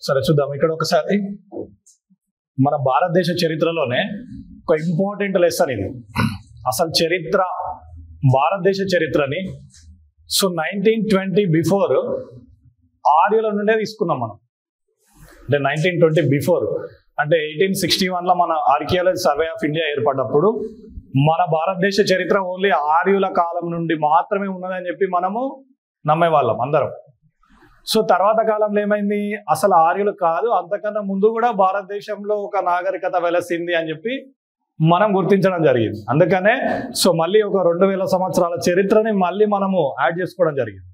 సరే చూద్దాం ఇక్కడ ఒకసారి మన భారతదేశ చరిత్రలోనే ఒక ఇంపార్టెంట్ లెసన్ ఇది. అసలు చరిత్ర భారతదేశ చరిత్రని 1920 బిఫోర్ ఆర్యుల నుండే తీసుకున్నాం మనం. అంటే 1920 బిఫోర్ అంటే 1861లో మన ఆర్కియాలజీ సర్వే ఆఫ్ ఇండియా ఏర్పడినప్పుడు మన భారతదేశ చరిత్ర ఓన్లీ ఆర్యుల కాలం నుండి మాత్రమే ఉన్నదని చెప్పి మనము నమ్మేవాళ్ళం అందరం. సో తర్వాత కాలంలో ఏమైంది, అసలు ఆర్యులు కాదు, అంతకన్నా ముందు కూడా భారతదేశంలో ఒక నాగరికత వెలసింది అని చెప్పి మనం గుర్తించడం జరిగింది. అందుకనే సో మళ్ళీ ఒక 2000 సంవత్సరాల చరిత్రని మళ్ళీ మనము యాడ్ చేసుకోవడం జరిగింది.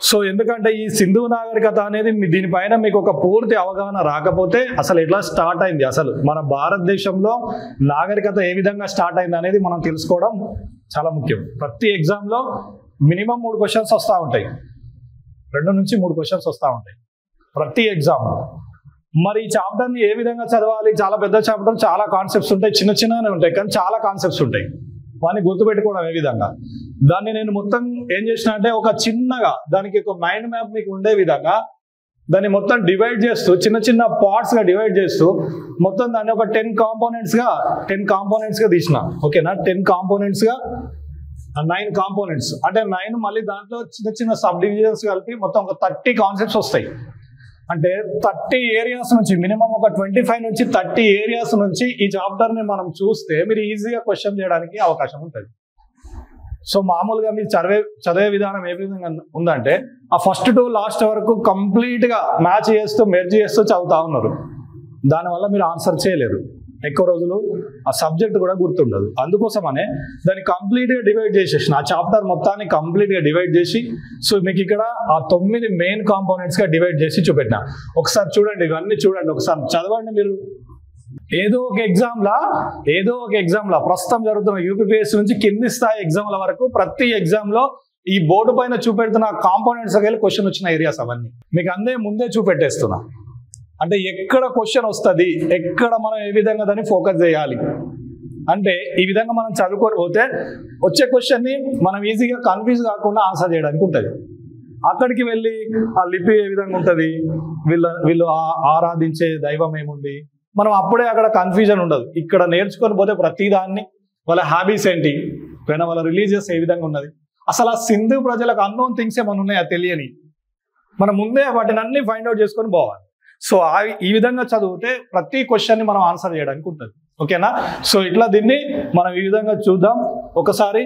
సో ఎందుకంటే ఈ సింధు నాగరికత అనేది దీనిపైన మీకు ఒక పూర్తి అవగాహన రాకపోతే అసలు ఎట్లా స్టార్ట్ అయింది, అసలు మన భారతదేశంలో నాగరికత ఏ విధంగా స్టార్ట్ అయింది అనేది మనం తెలుసుకోవడం చాలా ముఖ్యం. ప్రతి ఎగ్జామ్లో మినిమం 3 క్వశ్చన్స్ వస్తూ ఉంటాయి, 2 నుంచి 3 క్వశ్చన్స్ వస్తూ ఉంటాయి ప్రతి ఎగ్జామ్. మరి ఈ చాప్టర్ని ఏ విధంగా చదవాలి, చాలా పెద్ద చాప్టర్, చాలా కాన్సెప్ట్స్ ఉంటాయి, చిన్న చిన్ననే ఉంటాయి కానీ చాలా కాన్సెప్ట్స్ ఉంటాయి. వాటిని గుర్తుపెట్టుకోవడం ఏ విధంగా, దాన్ని నేను మొత్తం ఏం చేసిన అంటే ఒక చిన్నగా దానికి ఒక మైండ్ మ్యాప్ మీకు ఉండే విధంగా దాన్ని మొత్తం డివైడ్ చేస్తూ చిన్న చిన్న పార్ట్స్గా డివైడ్ చేస్తూ మొత్తం దాన్ని ఒక 10 కాంపోనెంట్స్గా తీసిన. ఓకేనా, 10 కాంపోనెంట్స్గా 9 కాంపోనెంట్స్ అంటే 9 మళ్ళీ దాంట్లో చిన్న చిన్న సబ్ డివిజన్స్ కలిపి మొత్తం ఒక 30 కాన్సెప్ట్స్ వస్తాయి. అంటే 30 ఏరియాస్ నుంచి మినిమం ఒక 25 నుంచి 30 ఏరియాస్ నుంచి ఈ చాప్టర్ని మనం చూస్తే మీరు ఈజీగా క్వశ్చన్ చేయడానికి అవకాశం ఉంటుంది. సో మామూలుగా మీరు చదివే విధానం ఏ విధంగా ఉందంటే ఆ ఫస్ట్ టు లాస్ట్ వరకు కంప్లీట్గా మ్యాచ్ చేస్తూ మెర్జ్ చేస్తూ చదువుతా ఉన్నారు. దానివల్ల మీరు ఆన్సర్ చేయలేరు, ఎక్కువ రోజులు ఆ సబ్జెక్ట్ కూడా గుర్తుండదు. అందుకోసమనే దాన్ని కంప్లీట్గా డివైడ్ చేసేసిన, ఆ చాప్టర్ మొత్తాన్ని కంప్లీట్గా డివైడ్ చేసి సో మీకు ఇక్కడ ఆ 9 మెయిన్ కాంపోనెంట్స్గా డివైడ్ చేసి చూపెట్టిన. ఒకసారి చూడండి, ఇవన్నీ చూడండి, ఒకసారి చదవండి. మీరు ఏదో ఒక ఎగ్జామ్లో ప్రస్తుతం జరుగుతున్న యూపీపీఎస్సీ నుంచి కింది స్థాయి ఎగ్జామ్ల వరకు ప్రతి ఎగ్జామ్లో ఈ బోర్డు పైన చూపెడుతున్న కాంపోనెంట్స్ వెళ్ళి క్వశ్చన్ వచ్చిన ఏరియాస్ అవన్నీ మీకు ముందే చూపెట్టేస్తున్నా. అంటే ఎక్కడ క్వశ్చన్ వస్తుంది, ఎక్కడ మనం ఏ విధంగా దాన్ని ఫోకస్ చేయాలి అంటే ఈ విధంగా మనం చదువుకొని పోతే వచ్చే క్వశ్చన్ని మనం ఈజీగా కన్ఫ్యూజ్ కాకుండా ఆన్సర్ చేయడానికి ఉంటుంది. అక్కడికి వెళ్ళి ఆ లిపి ఏ విధంగా ఉంటుంది, వీళ్ళు ఆరాధించే దైవం ఏముంది, మనం అప్పుడే అక్కడ కన్ఫ్యూజన్ ఉండదు. ఇక్కడ నేర్చుకొని పోతే ప్రతిదాన్ని వాళ్ళ హ్యాబీస్ ఏంటి, వాళ్ళ రిలీజియస్ ఏ విధంగా ఉన్నది, అసలు ఆ సింధు ప్రజలకు అన్నోన్ థింగ్స్ ఏమైనా ఉన్నాయా తెలియని, మనం ముందే వాటిని అన్ని ఫైండ్ అవుట్ చేసుకొని పోవాలి. సో ఈ విధంగా చదివితే ప్రతి క్వశ్చన్ని మనం ఆన్సర్ చేయడానికి ఉంటుంది. ఓకేనా, సో ఇట్లా దీన్ని మనం ఈ విధంగా చూద్దాం. ఒకసారి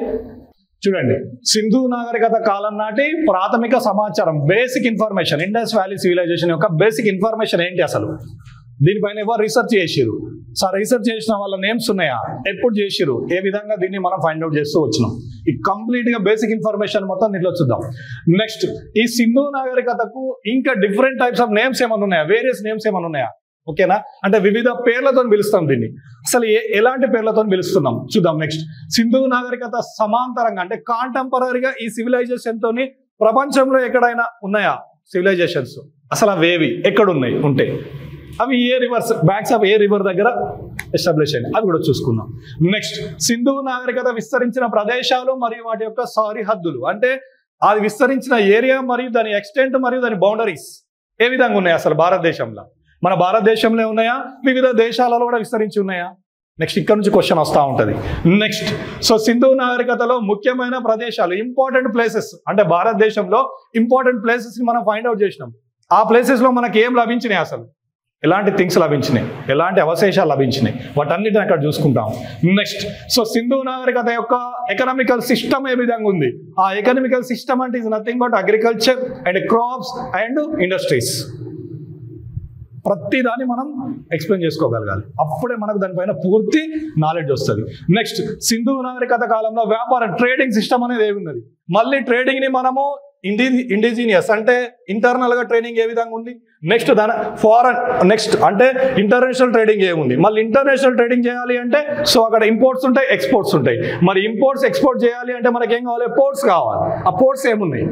చూడండి, సింధు నాగరికత కాలం నాటి ప్రాథమిక సమాచారం, basic information, Indus valley civilisation యొక్క బేసిక్ ఇన్ఫర్మేషన్ ఏంటి, అసలు దీనిపైన ఎవరు రీసెర్చ్ చేసిరు, సార్ రీసెర్చ్ చేసిన వాళ్ళ నేమ్స్ ఉన్నాయా, ఎప్పుడు చేసిరు, ఏ విధంగా దీన్ని మనం ఫైండ్ అవుట్ చేస్తూ వచ్చినాం. ఈ కంప్లీట్ గా బేసిక్ ఇన్ఫర్మేషన్ మొత్తం దీంట్లో చూద్దాం. నెక్స్ట్, ఈ సింధు నాగరికతకు ఇంకా డిఫరెంట్ టైప్స్ ఆఫ్ నేమ్స్ ఏమైనా ఉన్నాయా, వేరియస్ నేమ్స్ ఏమైనా ఉన్నాయా. ఓకేనా, అంటే వివిధ పేర్లతో పిలుస్తాం దీన్ని. అసలు ఎలాంటి పేర్లతో పిలుస్తున్నాం చూద్దాం. నెక్స్ట్, సింధు నాగరికత సమాంతరంగా అంటే కాంటెంపరీగా ఈ సివిలైజేషన్ తోని ప్రపంచంలో ఎక్కడైనా ఉన్నాయా సివిలైజేషన్స్, అసలు అవేవి ఎక్కడ ఉన్నాయి ఉంటే అవి ఏ రివర్స్ బ్యాంక్స్ ఆఫ్ ఏ రివర్ దగ్గర ఎస్టాబ్లిష్ అయ్యాయి అది కూడా చూసుకుందాం. నెక్స్ట్, సింధు నాగరికత విస్తరించిన ప్రదేశాలు మరియు వాటి యొక్క సరిహద్దులు, అంటే అది విస్తరించిన ఏరియా మరియు దాని ఎక్స్టెంట్ మరియు దాని బౌండరీస్ ఏ విధంగా ఉన్నాయి అసలు భారతదేశంలో, మన భారతదేశంలో ఉన్నాయా, వివిధ దేశాలలో కూడా విస్తరించి ఉన్నాయా. నెక్స్ట్, ఇక్కడ నుంచి క్వశ్చన్ వస్తూ ఉంటుంది. నెక్స్ట్, సో సింధు నాగరికతలో ముఖ్యమైన ప్రదేశాలు, ఇంపార్టెంట్ ప్లేసెస్, అంటే భారతదేశంలో ఇంపార్టెంట్ ప్లేసెస్ని మనం ఫైండ్ అవుట్ చేసినాం. ఆ ప్లేసెస్లో మనకి ఏం లభించినాయి, అసలు ఎలాంటి థింగ్స్ లభించినాయి, ఎలాంటి అవశేషాలు లభించినాయి, వాటన్నిటిని అక్కడ చూసుకుంటాం. నెక్స్ట్, సో సింధు నాగరికత యొక్క ఎకనామికల్ సిస్టమ్ ఏ విధంగా ఉంది. ఆ ఎకనామికల్ సిస్టమ్ అంటే is nothing but agriculture and crops and industries. ప్రతిదాన్ని మనం ఎక్స్ప్లెయిన్ చేసుకోగలగాలి, అప్పుడే మనకు దానిపైన పూర్తి నాలెడ్జ్ వస్తుంది. నెక్స్ట్, సింధు నాగరికత కాలంలో వ్యాపారం, ట్రేడింగ్ సిస్టమ్ అనేది ఏమున్నది. మళ్ళీ ట్రేడింగ్ని మనము ఇండిజినియస్ అంటే ఇంటర్నల్ గా ట్రేడింగ్ ఏ విధంగా ఉంది. నెక్స్ట్, దాని ఫారెన్, నెక్స్ట్ అంటే ఇంటర్నేషనల్ ట్రేడింగ్ ఏముంది. మళ్ళీ ఇంటర్నేషనల్ ట్రేడింగ్ చేయాలి అంటే సో అక్కడ ఇంపోర్ట్స్ ఉంటాయి, ఎక్స్పోర్ట్స్ ఉంటాయి. మరి ఇంపోర్ట్స్ ఎక్స్పోర్ట్ చేయాలి అంటే మనకి ఏం కావాలి, పోర్ట్స్ కావాలి. ఆ పోర్ట్స్ ఏమున్నాయి,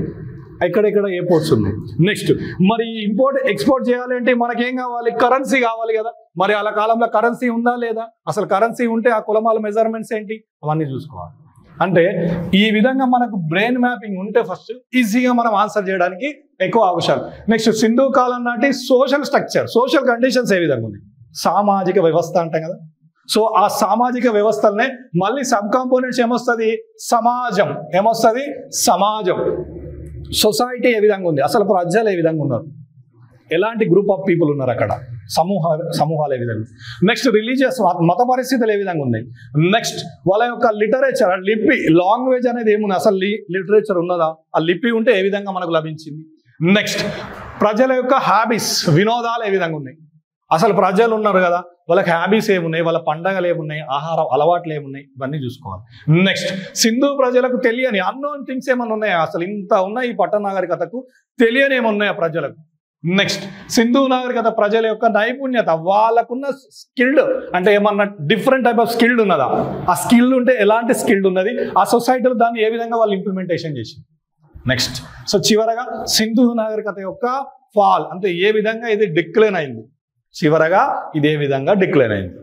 ఎక్కడెక్కడ ఏ పోర్ట్స్ ఉన్నాయి. నెక్స్ట్, మరి ఇంపోర్ట్ ఎక్స్పోర్ట్ చేయాలి అంటే మనకేం కావాలి, కరెన్సీ కావాలి కదా. మరి అలా కాలంలో కరెన్సీ ఉందా లేదా, అసలు కరెన్సీ ఉంటే ఆ కులమాల మెజర్మెంట్స్ ఏంటి, అవన్నీ చూసుకోవాలి. అంటే ఈ విధంగా మనకు బ్రెయిన్ మ్యాపింగ్ ఉంటే ఫస్ట్ ఈజీగా మనం ఆన్సర్ చేయడానికి ఎక్కువ అవకాశాలు. నెక్స్ట్ సింధు కాలం నాటి సోషల్ స్ట్రక్చర్, సోషల్ కండిషన్స్ ఏ విధంగా ఉంది, సామాజిక వ్యవస్థ అంటాం కదా. సో ఆ సామాజిక వ్యవస్థలనే మళ్ళీ సబ్ కాంపోనెంట్స్ ఏమొస్తుంది, సమాజం ఏమొస్తుంది, సమాజం సొసైటీ ఏ విధంగా ఉంది, అసలు ప్రజలు ఏ విధంగా ఉన్నారు, ఎలాంటి గ్రూప్ ఆఫ్ పీపుల్ ఉన్నారు అక్కడ, సమూహాలు ఏ విధంగా. నెక్స్ట్ రిలీజియస్ మత పరిస్థితులు ఏ విధంగా ఉన్నాయి. నెక్స్ట్ వాళ్ళ యొక్క లిటరేచర్, లిపి, లాంగ్వేజ్ అనేది ఏముంది, అసలు లిటరేచర్ ఉన్నదా, ఆ లిపి ఉంటే ఏ విధంగా మనకు లభించింది. నెక్స్ట్ ప్రజల యొక్క హ్యాబిట్స్, వినోదాలు ఏ విధంగా ఉన్నాయి, అసలు ప్రజలు ఉన్నారు కదా వాళ్ళకి హ్యాబీస్ ఏమున్నాయి, వాళ్ళ పండగలు ఏమున్నాయి, ఆహార అలవాట్లు ఏమున్నాయి, ఇవన్నీ చూసుకోవాలి. నెక్స్ట్ సింధు ప్రజలకు తెలియని అన్నోన్ థింగ్స్ ఏమన్నా ఉన్నాయా, అసలు ఇంత ఉన్నాయి ఈ పట్టణ నాగరికతకు తెలియని ఏమన్నాయా ప్రజలకు. నెక్స్ట్ సింధు నాగరికత ప్రజల యొక్క నైపుణ్యత, వాళ్ళకున్న స్కిల్డ్ అంటే ఏమన్నా డిఫరెంట్ టైప్ ఆఫ్ స్కిల్డ్ ఉన్నదా, ఆ స్కిల్ ఉంటే ఎలాంటి స్కిల్డ్ ఉన్నది, ఆ సొసైటీలో దాన్ని ఏ విధంగా వాళ్ళు ఇంప్లిమెంటేషన్ చేసి. నెక్స్ట్ సో చివరగా సింధు నాగరికత యొక్క ఫాల్ అంటే ఏ విధంగా ఇది డిక్లైన్ అయింది, చివరగా ఇదే విధంగా డిక్లేర్ అయింది.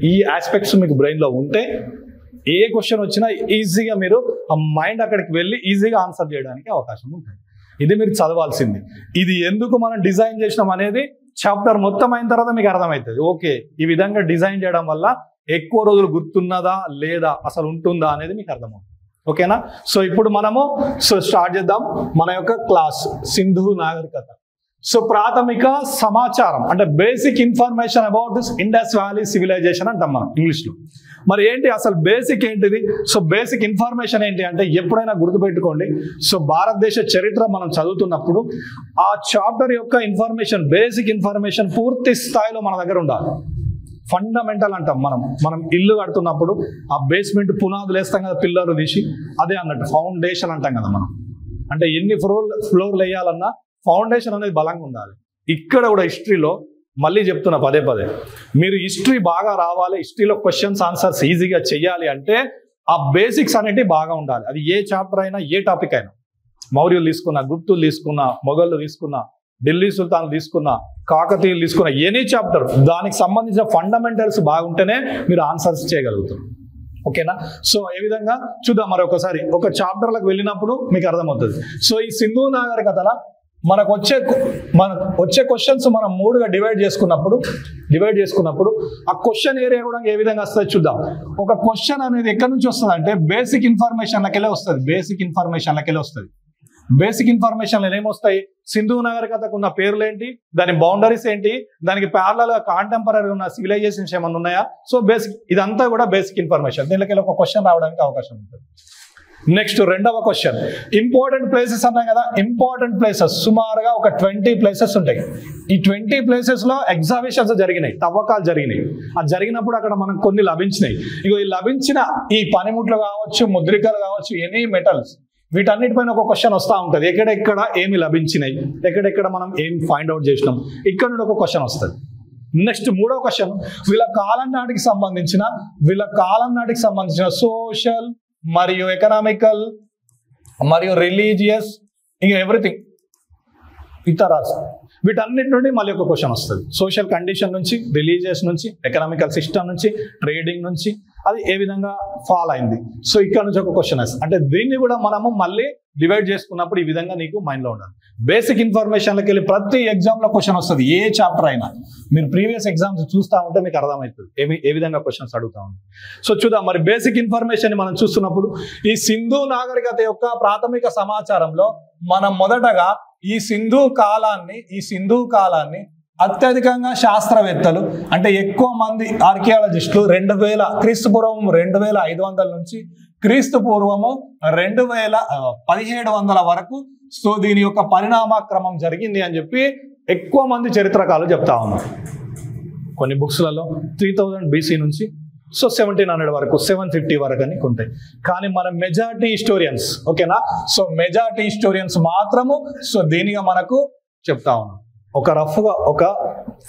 ఈ ఆస్పెక్ట్స్ మీకు బ్రెయిన్లో ఉంటే ఏ క్వశ్చన్ వచ్చినా ఈజీగా మీరు ఆ మైండ్ అక్కడికి వెళ్ళి ఈజీగా ఆన్సర్ చేయడానికి అవకాశం ఉంటుంది. ఇది మీరు చదవాల్సింది. ఇది ఎందుకు మనం డిజైన్ చేసినాం అనేది చాప్టర్ మొత్తం అయిన తర్వాత మీకు అర్థమవుతుంది. ఓకే ఈ విధంగా డిజైన్ చేయడం వల్ల ఎక్కువ రోజులు గుర్తున్నదా లేదా, అసలు ఉంటుందా అనేది మీకు అర్థమవుతుంది. ఓకేనా. సో ఇప్పుడు మనము స్టార్ట్ చేద్దాం మన యొక్క క్లాస్. సింధు నాగరికత. సో ప్రాథమిక సమాచారం అంటే basic information about this Indus valley civilisation అంటాం మనం ఇంగ్లీష్లో. మరి ఏంటి అసలు బేసిక్ ఏంటిది? సో బేసిక్ ఇన్ఫర్మేషన్ ఏంటి అంటే ఎప్పుడైనా గుర్తుపెట్టుకోండి, సో భారతదేశ చరిత్ర మనం చదువుతున్నప్పుడు ఆ చాప్టర్ యొక్క ఇన్ఫర్మేషన్, బేసిక్ ఇన్ఫర్మేషన్ పూర్తి స్థాయిలో మన దగ్గర ఉండాలి. ఫండమెంటల్ అంటాం మనం ఇల్లు కడుతున్నప్పుడు ఆ బేస్మెంట్ పునాదులు వేస్తాం కదా పిల్లర్లు తీసి, అదే అన్నట్టు ఫౌండేషన్ అంటాం కదా మనం. అంటే ఎన్ని ఫ్లోర్లు వేయాలన్నా ఫౌండేషన్ అనేది బలంగా ఉండాలి. ఇక్కడ కూడా హిస్టరీలో మళ్ళీ చెప్తున్నా పదే పదే, మీరు హిస్టరీ బాగా రావాలి, హిస్టరీలో క్వశ్చన్స్ ఆన్సర్స్ ఈజీగా చెయ్యాలి అంటే ఆ బేసిక్స్ అనేవి బాగా ఉండాలి. అది ఏ చాప్టర్ అయినా ఏ టాపిక్ అయినా, మౌర్యులు తీసుకున్నా, గుప్తులు తీసుకున్నా, మొఘళ్ళు తీసుకున్నా, ఢిల్లీ సుల్తాన్ తీసుకున్నా, కాకతీయులు తీసుకున్నా, ఎనీ చాప్టర్ దానికి సంబంధించిన ఫండమెంటల్స్ బాగుంటేనే మీరు ఆన్సర్స్ చేయగలుగుతారు. ఓకేనా. సో ఏ విధంగా చూద్దాం మరి ఒకసారి. ఒక చాప్టర్లకు వెళ్ళినప్పుడు మీకు అర్థమవుతుంది. సో ఈ సింధు నాగరికతల మనకు వచ్చే క్వశ్చన్స్ మనం 3గా డివైడ్ చేసుకున్నప్పుడు ఆ క్వశ్చన్ ఏరియా కూడా ఏ విధంగా వస్తుంది చూద్దాం. ఒక క్వశ్చన్ అనేది ఎక్కడి నుంచి వస్తుంది అంటే బేసిక్ ఇన్ఫర్మేషన్లకెళ్ళే వస్తుంది. బేసిక్ ఇన్ఫర్మేషన్లు ఏమొస్తాయి? సింధు నాగరికతకు ఉన్న పేర్లు ఏంటి, దాని బౌండరీస్ ఏంటి, దానికి ప్యారలల్ కాంటెంపరీ ఉన్న సివిలైజేషన్స్ ఏమన్నా ఉన్నాయా. సో బేసిక్ ఇదంతా కూడా బేసిక్ ఇన్ఫర్మేషన్. దీనిలోకి ఒక క్వశ్చన్ రావడానికి అవకాశం ఉంటుంది. నెక్స్ట్ రెండవ క్వశ్చన్, ఇంపార్టెంట్ ప్లేసెస్ అన్నాయి కదా. ఇంపార్టెంట్ ప్లేసెస్ సుమారుగా ఒక 20 ప్లేసెస్ ఉంటాయి. ఈ 20 ప్లేసెస్లో ఎగ్జాబిషన్స్ జరిగినాయి, తవ్వకాలు జరిగినాయి. అది జరిగినప్పుడు అక్కడ మనకు కొన్ని లభించినాయి. ఇగో ఈ లభించిన ఈ పనిముట్లు కావచ్చు, ముద్రికలు కావచ్చు, ఎనీ మెటల్స్, వీటన్నిటిపైన ఒక క్వశ్చన్ వస్తూ ఉంటుంది. ఎక్కడెక్కడ ఏమి లభించినాయి, ఎక్కడెక్కడ మనం ఏం ఫైండ్ అవుట్ చేసినాం, ఇక్కడ నుండి ఒక క్వశ్చన్ వస్తుంది. నెక్స్ట్ మూడవ క్వశ్చన్, వీళ్ళ కాలం నాటికి సంబంధించిన సోషల్ మరియు ఎకనామికల్ మరియు రిలీజియస్ ఇంకా ఎవ్రీథింగ్ ఇతరాస్, వీటన్నిటి నుండి మళ్ళీ ఒక క్వశ్చన్ వస్తుంది. సోషల్ కండిషన్ నుంచి, రిలీజియస్ నుంచి, ఎకనామికల్ సిస్టమ్ నుంచి, ట్రేడింగ్ నుంచి అది ఏ విధంగా ఫాల్ అయింది. సో ఇక్కడ నుంచి ఒక క్వశ్చన్ వస్తుంది. అంటే దీన్ని కూడా మనము మళ్ళీ డివైడ్ చేసుకున్నప్పుడు ఈ విధంగా నీకు మైండ్లో ఉండాలి. బేసిక్ ఇన్ఫర్మేషన్లోకి వెళ్ళి ప్రతి ఎగ్జామ్లో క్వశ్చన్ వస్తుంది. ఏ చాప్టర్ అయినా మీరు ప్రీవియస్ ఎగ్జామ్స్ చూస్తూ ఉంటే మీకు అర్థమవుతుంది ఏ విధంగా క్వశ్చన్స్ అడుగుతా ఉంది. సో చూద్దాం మరి బేసిక్ ఇన్ఫర్మేషన్ మనం చూస్తున్నప్పుడు ఈ సింధు నాగరికత యొక్క ప్రాథమిక సమాచారంలో మనం మొదటగా ఈ సింధు కాలాన్ని అత్యధికంగా శాస్త్రవేత్తలు అంటే ఎక్కువ మంది ఆర్కియాలజిస్టులు 2000 క్రీస్తుపూర్వం 2500 నుంచి క్రీస్తుపూర్వము 1700 వరకు సో దీని యొక్క పరిణామ క్రమం జరిగింది అని చెప్పి ఎక్కువ మంది చరిత్రకారులు చెప్తా ఉన్నారు. కొన్ని బుక్స్లలో 3000 BC నుంచి సో 1700 వరకు, 750 వరకు అని ఉంటాయి. కానీ మన మెజారిటీ హిస్టోరియన్స్, ఓకేనా, సో మెజారిటీ హిస్టోరియన్స్ మాత్రము సో దీనిగా మనకు చెప్తా ఉన్నాం. ఒక రఫ్గా ఒక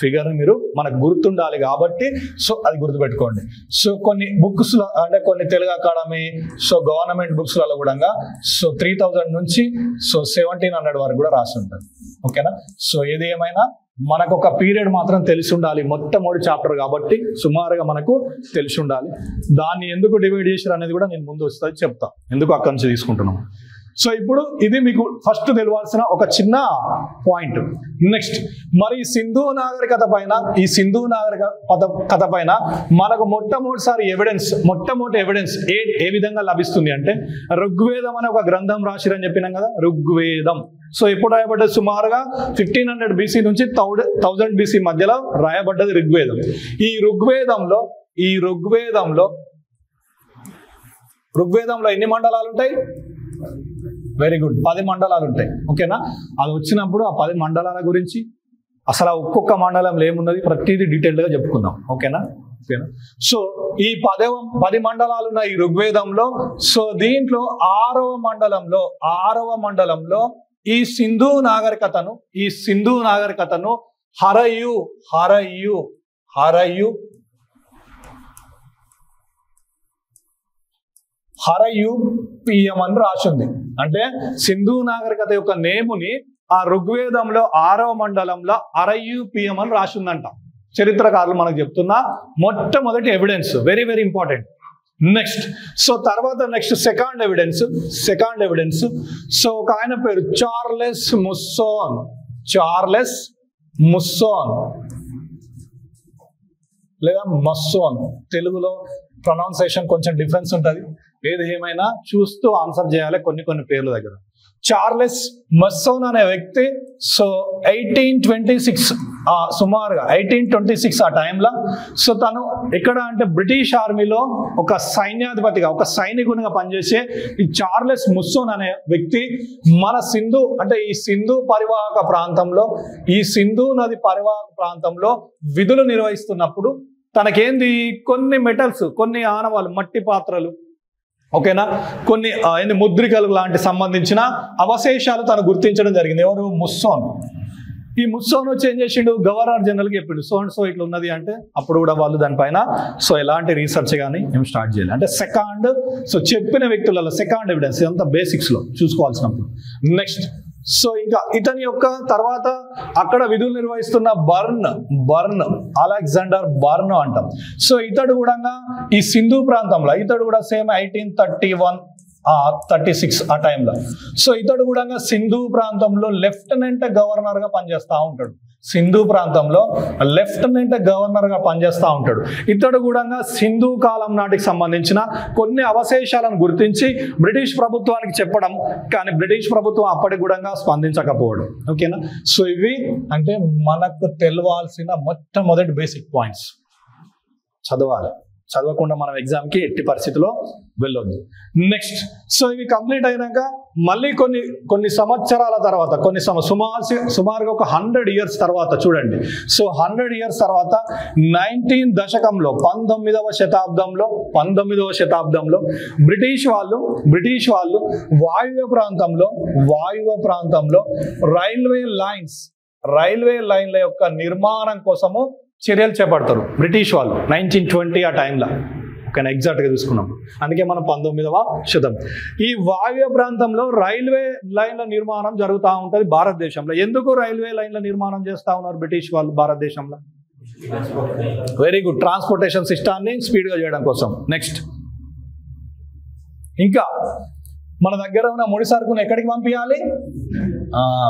ఫిగర్ మీరు మనకు గుర్తుండాలి కాబట్టి సో అది గుర్తుపెట్టుకోండి. సో కొన్ని బుక్స్లో అంటే కొన్ని తెలుగు అకాడమీ సో గవర్నమెంట్ బుక్స్లలో కూడా సో 3000 నుంచి సో 1700 వరకు కూడా రాసి ఉంటుంది. ఓకేనా. సో ఏది ఏమైనా మనకు ఒక పీరియడ్ మాత్రం తెలిసి ఉండాలి, మొట్టమొదటి చాప్టర్ కాబట్టి సుమారుగా మనకు తెలిసి ఉండాలి. దాన్ని ఎందుకు డివైడ్ చేశారు అనేది కూడా నేను ముందు వస్తుంది చెప్తా, ఎందుకు అక్కడి నుంచి తీసుకుంటున్నాం. సో ఇప్పుడు ఇది మీకు ఫస్ట్ తెలియాల్సిన ఒక చిన్న పాయింట్. నెక్స్ట్, మరి సింధు నాగరికత పైన, ఈ సింధు నాగరికత పైన మనకు మొట్టమొదటి ఎవిడెన్స్ ఏ విధంగా లభిస్తుంది అంటే, ఋగ్వేదం అనే ఒక గ్రంథం రాసిరని చెప్పినాం కదా, ఋగ్వేదం. సో ఎప్పుడు రాయబడ్డది? సుమారుగా 1500 BC నుంచి 1000 BC మధ్యలో రాయబడ్డది ఋగ్వేదం. ఈ ఋగ్వేదంలో ఎన్ని మండలాలు ఉంటాయి? వెరీ గుడ్, 10 మండలాలు ఉంటాయి. ఓకేనా? అది వచ్చినప్పుడు ఆ 10 మండలాల గురించి, అసలు ఒక్కొక్క మండలంలో ఏమున్నది ప్రతిదీ డీటెయిల్డ్గా చెప్పుకుందాం. ఓకేనా? సో ఈ 10 మండలాలు ఉన్న ఈ ఋగ్వేదంలో, సో దీంట్లో 6వ మండలంలో ఈ సింధు నాగరికతను హరయూపియం అని రాసింది. అంటే సింధు నాగరికత యొక్క నేముని ఆ ఋగ్వేదంలో 6వ మండలంలో హరయూపియం అని రాసిందంట. చరిత్రకారులు మనకు చెప్తున్న మొట్టమొదటి evidence, very very important. Next, so తర్వాత సెకండ్ ఎవిడెన్స్. సో ఒక ఆయన పేరు చార్లెస్ ముస్సోన్ లేదా మస్సోన్, తెలుగులో ప్రొనౌన్సియేషన్ కొంచెం డిఫరెన్స్ ఉంటుంది. ఏది ఏమైనా చూస్తూ ఆన్సర్ చేయాలి కొన్ని పేర్ల దగ్గర. చార్లెస్ మస్సోన్ అనే వ్యక్తి సో 1826 సుమారుగా 1826 ఆ టైంలో, సో తను ఎక్కడ అంటే బ్రిటిష్ ఆర్మీలో ఒక సైన్యాధిపతిగా, ఒక సైనికునిగా పనిచేసే ఈ చార్లెస్ ముస్సోన్ అనే వ్యక్తి మన సింధు అంటే ఈ సింధు నది పరివాహక ప్రాంతంలో విధులు నిర్వహిస్తున్నప్పుడు తనకేంది కొన్ని మెటల్స్, కొన్ని ఆనవాళ్ళు, మట్టి పాత్రలు, ఓకేనా, కొన్ని ముద్రికలు లాంటి సంబంధించిన అవశేషాలు తను గుర్తించడం జరిగింది. ఎవరు? ముస్సోన్. ఈ ముస్సోన్ వచ్చి ఏం చేసిండు? గవర్నర్ జనరల్కి చెప్పిండు, సో ఇట్లా ఉన్నది అంటే అప్పుడు కూడా వాళ్ళు దానిపైన సో ఎలాంటి రీసెర్చ్ కానీ ఏం స్టార్ట్ చేయాలి అంటే సో చెప్పిన వ్యక్తులలో సెకండ్ ఎవిడెన్స్, ఇదంతా బేసిక్స్లో చూసుకోవాల్సినప్పుడు. నెక్స్ట్, సో ఇంకా ఇతని యొక్క తర్వాత అక్కడ విధులు నిర్వహిస్తున్న బర్న్ అలెగ్జాండర్ బర్న్ అంటాం. సో ఇతడు కూడా ఈ సింధు ప్రాంతంలో, ఇతడు కూడా సేమ్ 1836 ఆ టైంలో, సో ఇతడు కూడా సింధు ప్రాంతంలో లెఫ్టినెంట్ గవర్నర్ గా పనిచేస్తూ ఉంటాడు. ఇతడు కూడా సింధు కాలం నాటికి సంబంధించిన కొన్ని అవశేషాలను గుర్తించి బ్రిటిష్ ప్రభుత్వానికి చెప్పడం, కానీ బ్రిటిష్ ప్రభుత్వం అప్పటికి కూడా స్పందించకపోవడం. ఓకేనా? సో ఇవి అంటే మనకు తెలవాల్సిన మొట్టమొదటి బేసిక్ పాయింట్స్. చదవకుండా మనం ఎగ్జామ్కి ఎట్టి పరిస్థితిలో వెళ్ళొద్దు. నెక్స్ట్, సో ఇవి కంప్లీట్ అయినాక మళ్ళీ కొన్ని సంవత్సరాల తర్వాత, సుమారుగా ఒక 100 years తర్వాత చూడండి. సో 100 years తర్వాత 19th దశకంలో 19వ శతాబ్దంలో బ్రిటిష్ వాళ్ళు వాయువ్య ప్రాంతంలో రైల్వే లైన్ల యొక్క నిర్మాణం కోసము చర్యలు చేపడతారు బ్రిటిష్ వాళ్ళు 1920 ఆ టైంలో. ఓకేనా? ఎగ్జాక్ట్గా చూసుకున్నప్పుడు అందుకే మనం 19వ శతాబ్దం. ఈ వాయువ్య ప్రాంతంలో రైల్వే లైన్ల నిర్మాణం జరుగుతూ ఉంటుంది భారతదేశంలో. ఎందుకు రైల్వే లైన్ల నిర్మాణం చేస్తూ ఉన్నారు బ్రిటిష్ వాళ్ళు భారతదేశంలో? వెరీ గుడ్, ట్రాన్స్పోర్టేషన్ సిస్టాన్ని స్పీడ్గా చేయడం కోసం. నెక్స్ట్, ఇంకా మన దగ్గర ఉన్న ముడి సరుకును ఎక్కడికి పంపించాలి?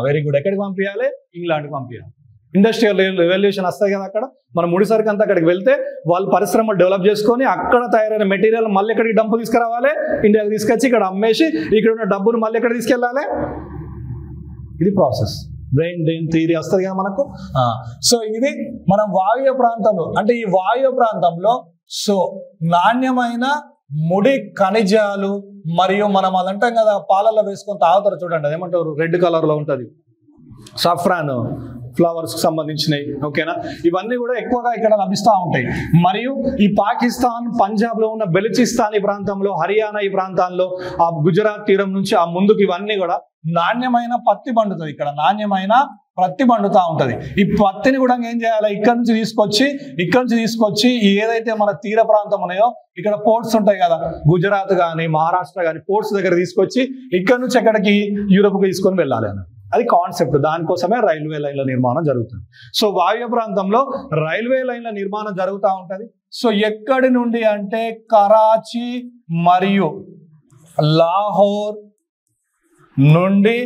వెరీ గుడ్, ఎక్కడికి పంపించాలి? ఇంగ్లాండ్కి పంపించాలి. ఇండస్ట్రియల్ రెవల్యూషన్ వస్తాయి కదా, అక్కడ మన ముడి సరుకు అంతా అక్కడికి వెళ్తే వాళ్ళు పరిశ్రమలు డెవలప్ చేసుకొని అక్కడ తయారైన మెటీరియల్ మళ్ళీ ఎక్కడికి డంపు తీసుకురావాలి? ఇండియాకి తీసుకొచ్చి ఇక్కడ అమ్మేసి ఇక్కడ ఉన్న డబ్బును మళ్ళీ ఎక్కడ తీసుకెళ్ళాలి? ఇది ప్రాసెస్. బ్రెయిన్ థియరీ వస్తుంది కదా మనకు. సో ఇది మనం వాయువ్య ప్రాంతంలో, అంటే ఈ వాయువ్య ప్రాంతంలో సో నాణ్యమైన ముడి ఖనిజాలు, మరియు మనం అది అంటాం కదా పాలల్లో వేసుకొని తాగుతారు చూడండి, అదేమంటారు, రెడ్ కలర్లో ఉంటుంది, సాఫ్రాన్ ఫ్లవర్స్ కి సంబంధించినవి. ఓకేనా? ఇవన్నీ కూడా ఎక్కువగా ఇక్కడ లభిస్తూ ఉంటాయి. మరియు ఈ పాకిస్తాన్, పంజాబ్ లో ఉన్న బెలుచిస్తాన్ ఈ ప్రాంతంలో, హర్యానా ఈ ప్రాంతాల్లో, ఆ గుజరాత్ తీరం నుంచి ఆ ముందుకు ఇవన్నీ కూడా నాణ్యమైన పత్తి పండుతుంది. ఇక్కడ నాణ్యమైన పత్తి పండుతూ ఉంటది. ఈ పత్తిని కూడా ఏం చేయాలి? ఇక్కడ నుంచి తీసుకొచ్చి ఏదైతే మన తీర ప్రాంతం ఉన్నాయో, ఇక్కడ పోర్ట్స్ ఉంటాయి కదా, గుజరాత్ కానీ మహారాష్ట్ర కానీ పోర్ట్స్ దగ్గర తీసుకొచ్చి ఇక్కడ నుంచి ఎక్కడికి యూరోప్కి తీసుకొని వెళ్ళాలి అని. అది కాన్సెప్ట్. దానికోసమే రైల్వే లైన్ల నిర్మాణం జరుగుతుంది. సో వాయువ్య ప్రాంతంలో రైల్వే లైన్ల నిర్మాణం జరుగుతూ ఉంటుంది. సో ఎక్కడి నుండి అంటే కరాచీ మరియు లాహోర్ నుండి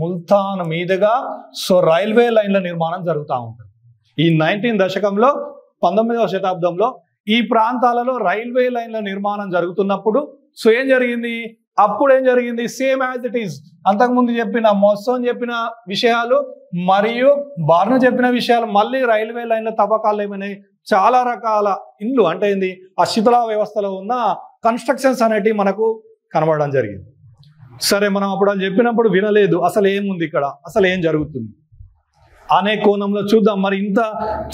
ముల్తాన్ మీదుగా సో రైల్వే లైన్ల నిర్మాణం జరుగుతూ ఉంటుంది. ఈ 19వ దశకంలో 19వ శతాబ్దంలో ఈ ప్రాంతాలలో రైల్వే లైన్ల నిర్మాణం జరుగుతున్నప్పుడు సో ఏం జరిగింది, అప్పుడు ఏం జరిగింది, సేమ్ యాజ్ ఇట్ ఈస్ అంతకుముందు చెప్పిన మొత్తం చెప్పిన విషయాలు మరియు బార్ను చెప్పిన విషయాలు మళ్ళీ రైల్వే లైన్ల తవ్వకాలు ఏమైనాయి, చాలా రకాల ఇండ్లు అంటే ఏంది ఆ శిథిలా వ్యవస్థలో ఉన్న కన్స్ట్రక్షన్స్ అనేటివి మనకు కనబడడం జరిగింది. సరే, మనం అప్పుడు అని చెప్పినప్పుడు వినలేదు, అసలు ఏముంది ఇక్కడ, అసలు ఏం జరుగుతుంది అనే కోణంలో చూద్దాం. మరి ఇంత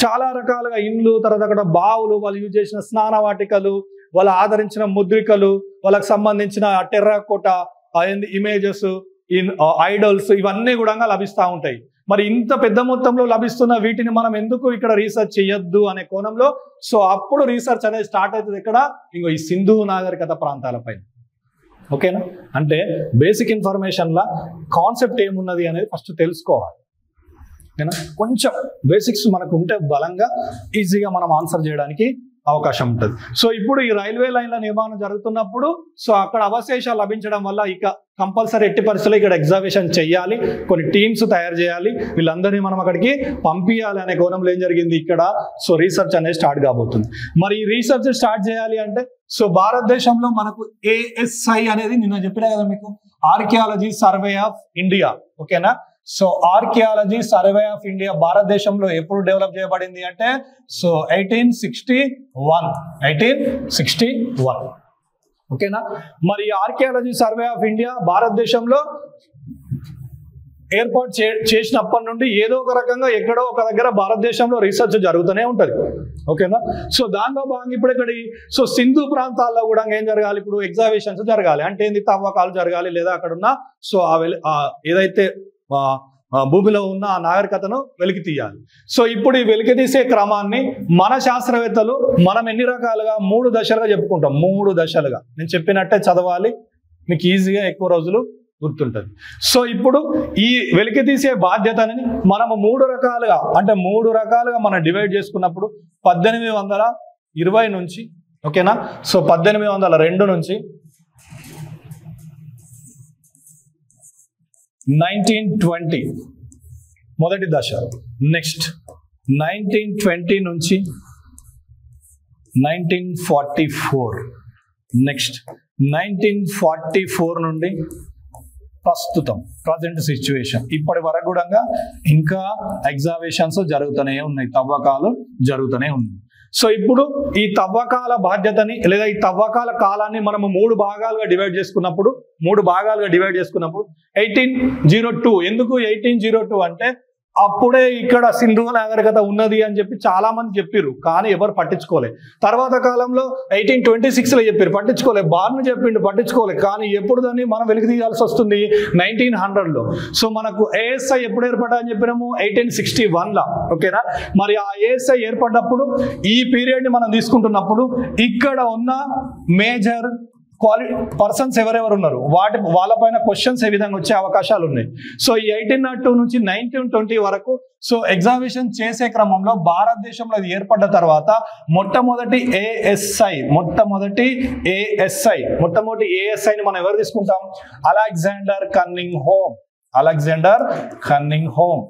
చాలా రకాలుగా ఇండ్లు, తర్వాత అక్కడ బావులు, వాళ్ళు యూజ్ చేసిన స్నాన వాటికలు, వాళ్ళు ఆదరించిన ముద్రికలు, వాళ్ళకి సంబంధించిన టెర్రాకోటా ఇమేజెస్, ఐడల్స్ ఇవన్నీ కూడా లభిస్తూ ఉంటాయి. మరి ఇంత పెద్ద మొత్తంలో లభిస్తున్న వీటిని మనం ఎందుకు ఇక్కడ రీసెర్చ్ చేయొద్దు అనే కోణంలో సో అప్పుడు రీసెర్చ్ అనేది స్టార్ట్ అవుతుంది ఇక్కడ ఇంకో ఈ సింధు నాగరికత ప్రాంతాలపైన. ఓకేనా, అంటే బేసిక్ ఇన్ఫర్మేషన్లా కాన్సెప్ట్ ఏమున్నది అనేది ఫస్ట్ తెలుసుకోవాలి. ఓకేనా, కొంచెం బేసిక్స్ మనకు ఉంటే బలంగా ఈజీగా మనం ఆన్సర్ చేయడానికి అవకాశం ఉంటుంది. సో ఇప్పుడు ఈ రైల్వే లైన్ల నిర్మాణం జరుగుతున్నప్పుడు సో అక్కడ అవశేషాలు లభించడం వల్ల ఇక కంపల్సరీ ఎట్టి పరిస్థితుల్లో ఇక్కడ ఎగ్జామినేషన్ చేయాలి, కొన్ని టీమ్స్ తయారు చేయాలి, వీళ్ళందరినీ మనం అక్కడికి పంపించాలి అనే కోణంలో ఏం జరిగింది ఇక్కడ సో రీసెర్చ్ అనేది స్టార్ట్ కాబోతుంది. మరి ఈ రీసెర్చ్ స్టార్ట్ చేయాలి అంటే సో భారతదేశంలో మనకు ASI అనేది నిన్న చెప్పినా కదా మీకు, ఆర్కియాలజీ సర్వే ఆఫ్ ఇండియా. ఓకేనా, so archaeology survey of India భారతదేశంలో ఎప్పుడు డెవలప్ చేయబడింది అంటే సో 1861. ఓకేనా, మరి ఆర్కియాలజీ సర్వే ఆఫ్ ఇండియా భారతదేశంలో ఏర్పాటు చేసినప్పటి నుండి ఏదో ఒక రకంగా ఎక్కడో ఒక దగ్గర భారతదేశంలో రీసెర్చ్ జరుగుతూనే ఉంటుంది. ఓకేనా, సో దానిలో భాగంగా ఇప్పుడు ఇక్కడ సో సింధు ప్రాంతాల్లో కూడా ఏం జరగాలి, ఇప్పుడు ఎగ్జామినేషన్స్ జరగాలి అంటే ఏంది, తవ్వకాలు జరగాలి, లేదా అక్కడ ఉన్న సో ఏదైతే భూమిలో ఉన్న ఆ నాగరికతను వెలికి తీయాలి. సో ఇప్పుడు ఈ వెలికి తీసే క్రమాన్ని మన శాస్త్రవేత్తలు మనం ఎన్ని రకాలుగా 3 దశలుగా చెప్పుకుంటాం. 3 దశలుగా నేను చెప్పినట్టే చదవాలి, మీకు ఈజీగా ఎక్కువ రోజులు గుర్తుంటుంది. సో ఇప్పుడు ఈ వెలికి తీసే బాధ్యతని మనము 3 రకాలుగా అంటే 3 రకాలుగా మనం డివైడ్ చేసుకున్నప్పుడు 1820 నుంచి ఓకేనా, సో 1802 నుంచి 1920 మొదటి దశ, నెక్స్ట్ 1920 నుంచి 1944, నెక్స్ట్ 1944 నుండి ప్రజెంట్ సిచ్యువేషన్ ఇప్పటి వరకు కూడా ఇంకా ఎగ్జామినేషన్స్ జరుగుతూనే ఉన్నాయి, తవ్వకాలు జరుగుతూనే ఉన్నాయి. సో ఇప్పుడు ఈ తవ్వకాల బాధ్యతని లేదా ఈ తవ్వకాల కాలాన్ని మనము 3 భాగాలుగా డివైడ్ చేసుకున్నప్పుడు 1802 ఎందుకు 1802 అంటే అప్పుడే ఇక్కడ సింధు నాగరికత ఉన్నది అని చెప్పి చాలా మంది చెప్పారు, కానీ ఎవరు పట్టించుకోలే. తర్వాత కాలంలో 1826లో చెప్పారు, పట్టించుకోలే. బార్ను చెప్పిండు, పట్టించుకోలే. కానీ ఎప్పుడు దాన్ని మనం వెలికి తీయాల్సి వస్తుంది 1900లో. సో మనకు ASI ఎప్పుడు ఏర్పడ్డా అని చెప్పినాము 1861లో. ఓకేనా, మరి ఆ ASI ఏర్పడ్డప్పుడు ఈ పీరియడ్ ని మనం తీసుకుంటున్నప్పుడు ఇక్కడ ఉన్న మేజర్ పర్సన్స్ ఎవరెవరు ఉన్నారు వాళ్ళపైన క్వశ్చన్స్ ఏ విధంగా వచ్చే అవకాశాలు ఉన్నాయి. సో ఈ 1802 నుంచి 1920 వరకు సో ఎగ్జామినేషన్ చేసే క్రమంలో భారతదేశంలో ఇది ఏర్పడ్డ తర్వాత మొట్టమొదటి మొట్టమొదటి ASIని మనం ఎవరు తీసుకుంటాం, అలెగ్జాండర్ కన్నింగ్ హోమ్.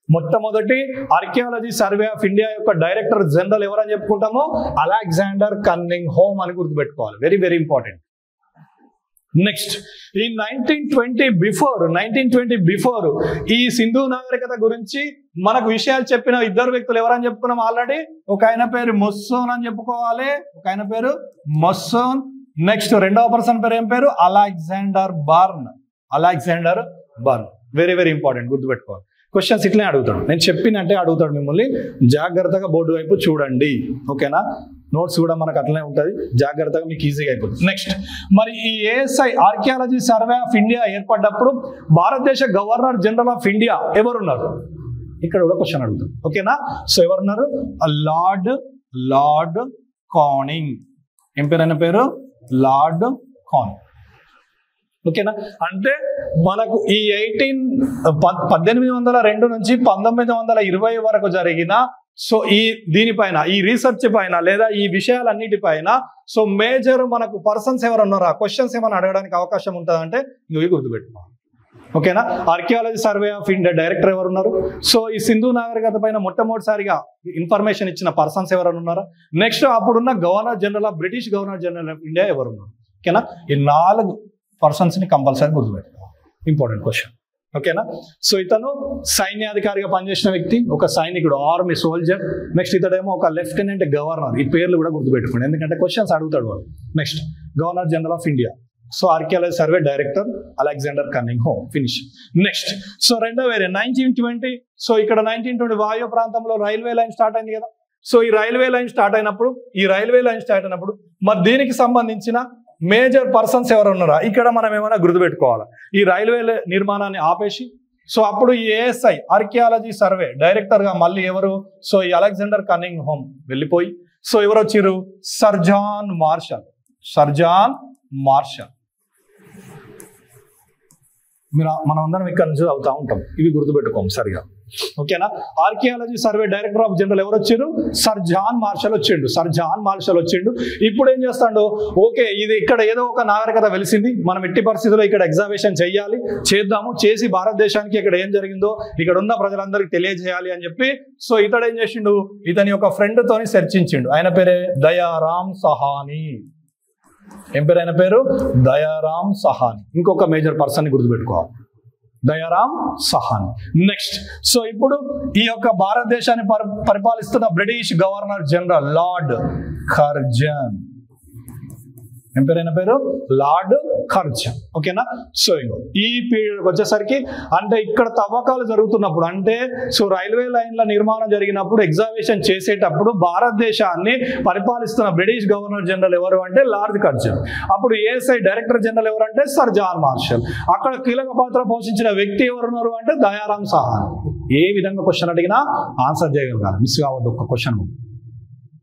మొట్టమొదటి ఆర్కియాలజీ సర్వే ఆఫ్ ఇండియా యొక్క డైరెక్టర్ జనరల్ ఎవరని చెప్పుకుంటామో అలెగ్జాండర్ కన్నింగ్ హోమ్ అని గుర్తుపెట్టుకోవాలి, వెరీ వెరీ ఇంపార్టెంట్. నెక్స్ట్ ఈ 1920 బిఫోర్ ఈ సింధు నాగరికత గురించి మనకు విషయాలు చెప్పిన 2 వ్యక్తులు ఎవరని చెప్పుకున్నాం ఆల్రెడీ. ఒక ఆయన పేరు మొస్సోన్ అని చెప్పుకోవాలి, ఒక ఆయన పేరు మొస్సోన్. నెక్స్ట్ రెండవ పర్సన్ పేరు ఏం పేరు, Alexander born. Very very important, గుర్తుపెట్టుకోవాలి. క్వశ్చన్స్ ఇట్లనే అడుగుతాడు, నేను చెప్పినట్టే అడుగుతాడు మిమ్మల్ని. జాగ్రత్తగా బోర్డు వైపు చూడండి. ఓకేనా, నోట్స్ కూడా మనకు అట్లనే ఉంటుంది, జాగ్రత్తగా మీకు ఈజీగా అయిపోతుంది. నెక్స్ట్ మరి ఈ ASI archaeology survey of India ఏర్పడ్డప్పుడు భారతదేశ గవర్నర్ జనరల్ ఆఫ్ ఇండియా ఎవరున్నారు, ఇక్కడ కూడా క్వశ్చన్ అడుగుతాం. ఓకేనా, సో ఎవరున్నారు, లార్డ్ కానింగ్. ఏం పేరు ఆయన పేరు, లార్డ్ కానింగ్. ఓకేనా. అంటే మనకు ఈ 1802 నుంచి 1920 వరకు జరిగిన సో దీనిపైన ఈ రీసెర్చ్ పైన లేదా ఈ విషయాలన్నిటిపైన సో మేజర్ మనకు పర్సన్స్ ఎవరు ఉన్నారా, క్వశ్చన్స్ ఏమైనా అడగడానికి అవకాశం ఉంటుందంటే ఇవి గుర్తుపెట్టుకోవాలి. ఓకేనా. Archaeology survey of India director ఎవరు ఉన్నారు, సో ఈ సింధు నాగరికత పైన మొట్టమొదటిసారిగా ఇన్ఫర్మేషన్ ఇచ్చిన పర్సన్స్ ఎవరైనా ఉన్నారా, నెక్స్ట్ అప్పుడున్న governor general of British governor general of India ఎవరు ఉన్నారు. ఓకేనా. ఈ 4 పర్సన్స్ ని కంపల్సరీ గుర్తుపెట్టుకోవాలి, ఇంపార్టెంట్ క్వశ్చన్. ఓకేనా. సో ఇతను సైన్యాధికారిగా పనిచేసిన వ్యక్తి, ఒక సైనికుడు, ఆర్మీ సోల్జర్. నెక్స్ట్ ఇతడేమో ఒక లెఫ్టినెంట్ గవర్నర్. ఈ పేర్లు కూడా గుర్తుపెట్టుకోండి, ఎందుకంటే క్వశ్చన్స్ అడుగుతాడు వాడు. Next governor general of India. So archaeology survey director Alexander Cunningham. Finish. Next so రెండవ వేరే 1920. సో ఇక్కడ 1920 వాయు ప్రాంతంలో రైల్వే లైన్ స్టార్ట్ అయింది కదా. సో ఈ రైల్వే లైన్ స్టార్ట్ అయినప్పుడు మరి దీనికి సంబంధించిన మేజర్ పర్సన్స్ ఎవరు ఉన్నారా ఇక్కడ మనం ఏమైనా గుర్తుపెట్టుకోవాలి. ఈ రైల్వే నిర్మాణాన్ని ఆపేసి సో అప్పుడు ఏఎస్ఐ ఆర్కియాలజీ సర్వే డైరెక్టర్ గా మళ్ళీ ఎవరు, సో ఈ అలెగ్జాండర్ కన్నింగ్హామ్ వెళ్ళిపోయి సో ఎవరు వచ్చారు, సర్ జాన్ మార్షల్. మనం అందరం ఇక్కడ నుంచి అవుతా ఉంటాం, ఇవి గుర్తుపెట్టుకోం సరిగా. ఓకేనా. Archaeology survey director of general ఎవరు వచ్చారు, సర్ జాన్ మార్షల్ వచ్చిండు. ఇప్పుడు ఏం చేస్తాడు, ఓకే ఇది ఇక్కడ ఏదో ఒక నాగరికత వెలిసింది, మనం ఎట్టి పరిస్థితుల్లో ఇక్కడ ఎగ్జామినేషన్ చేసి భారతదేశానికి ఇక్కడ ఏం జరిగిందో ఇక్కడ ఉన్న ప్రజలందరికీ తెలియజేయాలి అని చెప్పి సో ఇతడు ఏం చేసిండు, ఇతని యొక్క ఫ్రెండ్ తోని చర్చించిండు. ఆయన పేరే దయారాం సహానీ. ఏం పేరు ఆయన పేరు, దయారాం సహానీ. ఇంకొక మేజర్ పర్సన్ గుర్తుపెట్టుకోవాలి, దయారాం సహానీ. నెక్స్ట్ సో ఇప్పుడు ఈ యొక్క భారతదేశాన్ని పరిపాలిస్తున్న British governor general lord Curzon. ఏం పేరు ఆయన పేరు, లార్డ్ కర్జన్. ఓకేనా. సో ఈ పీరియడ్ వచ్చేసరికి అంటే ఇక్కడ తవ్వకాలు జరుగుతున్నప్పుడు అంటే సో రైల్వే లైన్ల నిర్మాణం జరిగినప్పుడు ఎగ్జామినేషన్ చేసేటప్పుడు భారతదేశాన్ని పరిపాలిస్తున్న బ్రిటిష్ గవర్నర్ జనరల్ ఎవరు అంటే లార్డ్ కర్జన్. అప్పుడు ఏఎస్ఐ డైరెక్టర్ జనరల్ ఎవరు అంటే సర్ జాన్ మార్షల్. అక్కడ కీలక పాత్ర పోషించిన వ్యక్తి ఎవరున్నారు అంటే దయారాం సహానీ. ఏ విధంగా క్వశ్చన్ అడిగినా ఆన్సర్ చేయగలగాలి, మిస్ కావద్దు ఒక్క క్వశ్చన్.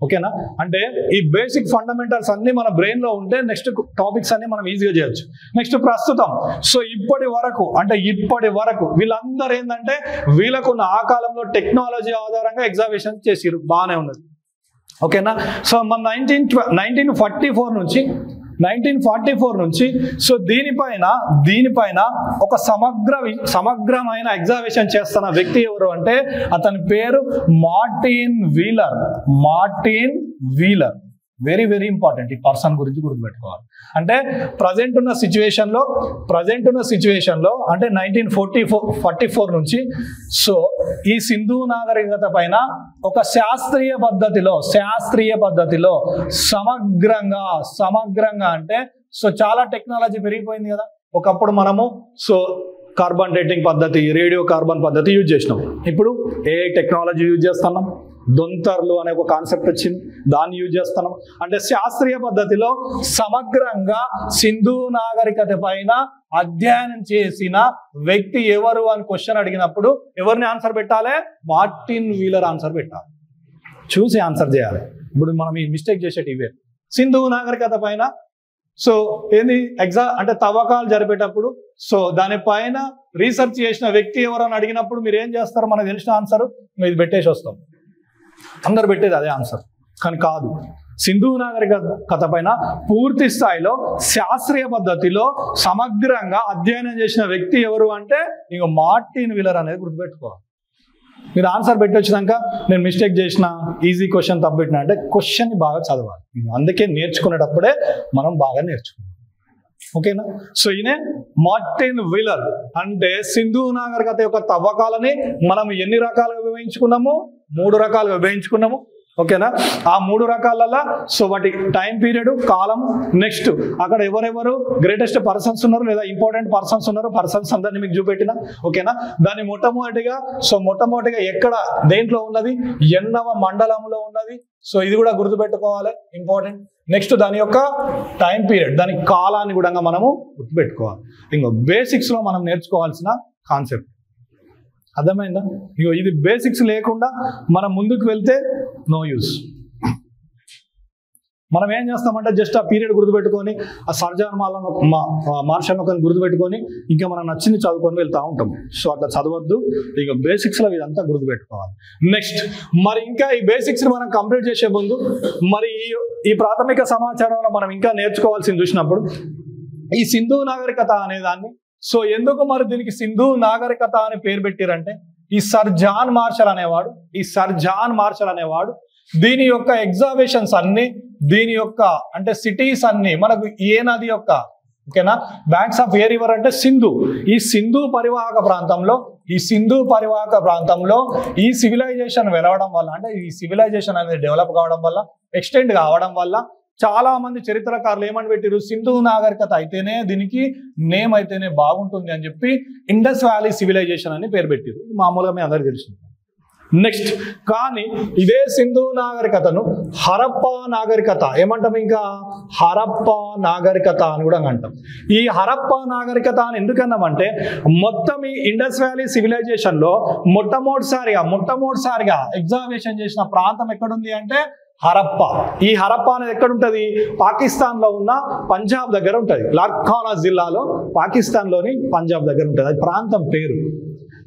ఓకేనా. అంటే ఈ బేసిక్ ఫండమెంటల్స్ అన్ని మన బ్రెయిన్ లో ఉంటే నెక్స్ట్ టాపిక్స్ అన్ని మనం ఈజీగా చేయొచ్చు. నెక్స్ట్ ప్రస్తుతం సో ఇప్పటి వరకు వీళ్ళందరూ ఏంటంటే వీళ్ళకున్న ఆ కాలంలో టెక్నాలజీ ఆధారంగా ఎగ్జామినేషన్ చేసిరు, బాగానే ఉన్నది. ఓకేనా. సో మన 1944 నుంచి సో దీనిపైన ఒక సమగ్రమైన ఎగ్జామినేషన్ చేస్తున్న వ్యక్తి ఎవరు అంటే అతని పేరు Martin wheeler. Very very important, ఈ పర్సన్ గురించి గుర్తుపెట్టుకోవాలి. అంటే ప్రజెంట్ ఉన్న సిచ్యువేషన్ లో అంటే 1944 నుంచి సో ఈ సింధు నాగరికత పైన ఒక శాస్త్రీయ పద్ధతిలో సమగ్రంగా అంటే సో చాలా టెక్నాలజీ పెరిగిపోయింది కదా. ఒకప్పుడు మనము సో కార్బన్ డేటింగ్ పద్ధతి, రేడియో కార్బన్ పద్ధతి యూజ్ చేసినాం. ఇప్పుడు ఏ టెక్నాలజీ యూజ్ చేస్తున్నాం, దొంతర్లు అనే ఒక కాన్సెప్ట్ వచ్చింది, దాన్ని యూజ్ చేస్తున్నాం. అంటే శాస్త్రీయ పద్ధతిలో సమగ్రంగా సింధు నాగరికత పైన అధ్యయనం చేసిన వ్యక్తి ఎవరు అని క్వశ్చన్ అడిగినప్పుడు ఎవరిని ఆన్సర్ పెట్టాలి, మార్టిన్ వీలర్ ఆన్సర్ పెట్టాలి, చూసి ఆన్సర్ చేయాలి. ఇప్పుడు మనం ఈ మిస్టేక్ చేసేటి ఇవే. సింధు నాగరికత పైన సో ఏంది అంటే తవ్వకాలు జరిపేటప్పుడు సో దానిపైన రీసెర్చ్ చేసిన వ్యక్తి ఎవరని అడిగినప్పుడు మీరు ఏం చేస్తారు, మనకు తెలిసిన ఆన్సర్ ఇది పెట్టేసి వస్తాం, అందరు పెట్టేది అదే ఆన్సర్. కానీ కాదు, సింధు నాగరికత పైన పూర్తి స్థాయిలో శాస్త్రీయ పద్ధతిలో సమగ్రంగా అధ్యయనం చేసిన వ్యక్తి ఎవరు అంటే ఇంకో మార్టిన్ వీలర్ అనేది గుర్తుపెట్టుకోవాలి. మీరు ఆన్సర్ పెట్టి వచ్చినాక నేను మిస్టేక్ చేసిన, ఈజీ క్వశ్చన్ తప్పెట్టినా అంటే క్వశ్చన్ని బాగా చదవాలి. అందుకే నేర్చుకునేటప్పుడే మనం బాగా నేర్చుకోవాలి. ఓకేనా. సో ఈయన మార్టిన్ వీలర్. అంటే సింధు నాగరికత యొక్క తవ్వకాలని మనం ఎన్ని రకాలుగా విభజించుకున్నాము, 3 రకాలుగా విభజించుకున్నాము. ఓకేనా. ఆ 3 రకాలలో సో వాటి టైం పీరియడ్, కాలం, నెక్స్ట్ అక్కడ ఎవరెవరు గ్రేటెస్ట్ పర్సన్స్ ఉన్నారు లేదా ఇంపార్టెంట్ పర్సన్స్ ఉన్నారు, పర్సన్స్ అందరినీ మీకు చూపెట్టిన. ఓకేనా. దాన్ని మొట్టమొదటిగా ఎక్కడ దేంట్లో ఉన్నది, ఎన్నవ మండలంలో ఉన్నది. సో ఇది కూడా గుర్తుపెట్టుకోవాలి, ఇంపార్టెంట్. నెక్స్ట్ దాని యొక్క టైం పీరియడ్, దాని కాలాన్ని కూడా మనము గుర్తుపెట్టుకోవాలి. ఇంకో బేసిక్స్ లో మనం నేర్చుకోవాల్సిన కాన్సెప్ట్ అర్థమైందా. ఇది బేసిక్స్ లేకుండా మనం ముందుకు వెళ్తే నో యూస్. మనం ఏం చేస్తామంటే జస్ట్ ఆ పీరియడ్ గుర్తుపెట్టుకొని ఆ సర్జాన్ మార్షల్ ఒకరిని గుర్తుపెట్టుకొని ఇంకా మనం నచ్చింది చదువుకొని వెళ్తూ ఉంటాం. సో అట్లా చదవద్దు. ఇక బేసిక్స్లో ఇదంతా గుర్తుపెట్టుకోవాలి. నెక్స్ట్ మరి ఇంకా ఈ బేసిక్స్ని మనం కంప్లీట్ చేసే ముందు మరి ఈ ప్రాథమిక సమాచారంలో మనం ఇంకా నేర్చుకోవాల్సింది చూసినప్పుడు ఈ సింధు నాగరికత అనే దాన్ని, సో ఎందుకు మరి దీనికి సింధు నాగరికత అని పేరు పెట్టారంటే ఈ సర్ జాన్ మార్షల్ అనేవాడు దీని యొక్క ఎగ్జాబిషన్స్ అన్ని, దీని యొక్క అంటే సిటీస్ అన్ని మనకు ఏ నది యొక్క ఓకేనా బ్యాంక్స్ ఆఫ్ ఏ రివర్ అంటే సింధు, ఈ సింధు పరివాహక ప్రాంతంలో ఈ సివిలైజేషన్ వెలవడం వల్ల అంటే ఈ సివిలైజేషన్ అనేది డెవలప్ కావడం వల్ల ఎక్స్టెండ్ కావడం వల్ల చాలా మంది చరిత్రకారులు ఏమని పెట్టారు, సింధు నాగరికత అయితేనే దీనికి నేమ్ అయితేనే బాగుంటుంది అని చెప్పి ఇండస్ వ్యాలీ సివిలైజేషన్ అని పేరు పెట్టారు. మామూలుగా మీ అందరికీ తెలిసింది. నెక్స్ట్ కానీ ఇదే సింధు నాగరికతను హరప్పా నాగరికత ఏమంటాం, ఇంకా హరప్పా నాగరికత అని కూడా అంటాం. ఈ హరప్పా నాగరికత అని ఎందుకన్నామంటే మొత్తం ఈ ఇండస్ వ్యాలీ సివిలైజేషన్ లో మొట్టమొదటిసారిగా ఎగ్జాబిషన్ చేసిన ప్రాంతం ఎక్కడుంది అంటే హరప్పా. ఈ హరప్పా అనేది ఎక్కడుంటది, పాకిస్తాన్ లో ఉన్న పంజాబ్ దగ్గర ఉంటది. లార్కానా జిల్లాలో పాకిస్తాన్ లోని పంజాబ్ దగ్గర ఉంటది, అది ప్రాంతం పేరు.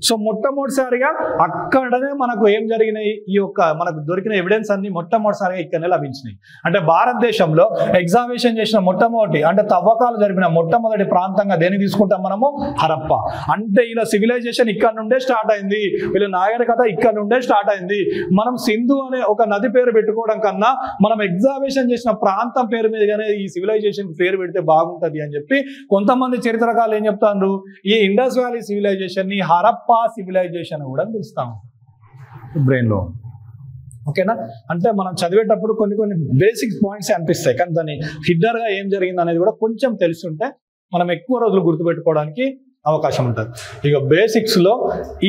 సో మొట్టమొదటిసారిగా అక్కడనే మనకు ఏం జరిగినాయి, ఈ యొక్క మనకు దొరికిన ఎవిడెన్స్ అన్ని మొట్టమొదటిసారిగా ఇక్కడనే లభించినాయి. అంటే భారతదేశంలో ఎగ్జాబిషన్ చేసిన మొట్టమొదటి అంటే తవ్వకాలు జరిపిన మొట్టమొదటి ప్రాంతంగా దేని తీసుకుంటాం మనము, హరప్ప. అంటే ఇలా సివిలైజేషన్ ఇక్కడ నుండే స్టార్ట్ అయింది, వీళ్ళ నాగరికత ఇక్కడ నుండే స్టార్ట్ అయింది. మనం సింధు అనే ఒక నది పేరు పెట్టుకోవడం కన్నా మనం ఎగ్జాబిషన్ చేసిన ప్రాంతం పేరు మీదగానే ఈ సివిలైజేషన్ పేరు పెడితే బాగుంటది అని చెప్పి కొంతమంది చరిత్రకారులు ఏం చెప్తారు, ఈ ఇండస్ వ్యాలీ సివిలైజేషన్ ని హరప్ప సివిలైజేషన్ కూడా పిలుస్తాం బ్రెయిన్ లో. ఓకేనా, అంటే మనం చదివేటప్పుడు కొన్ని బేసిక్ పాయింట్స్ అనిపిస్తాయి, కానీ దాన్ని హిడ్డర్ గా ఏం జరిగింది అనేది కూడా కొంచెం తెలుసుంటే మనం ఎక్కువ రోజులు గుర్తుపెట్టుకోవడానికి అవకాశం ఉంటుంది. ఇక బేసిక్స్ లో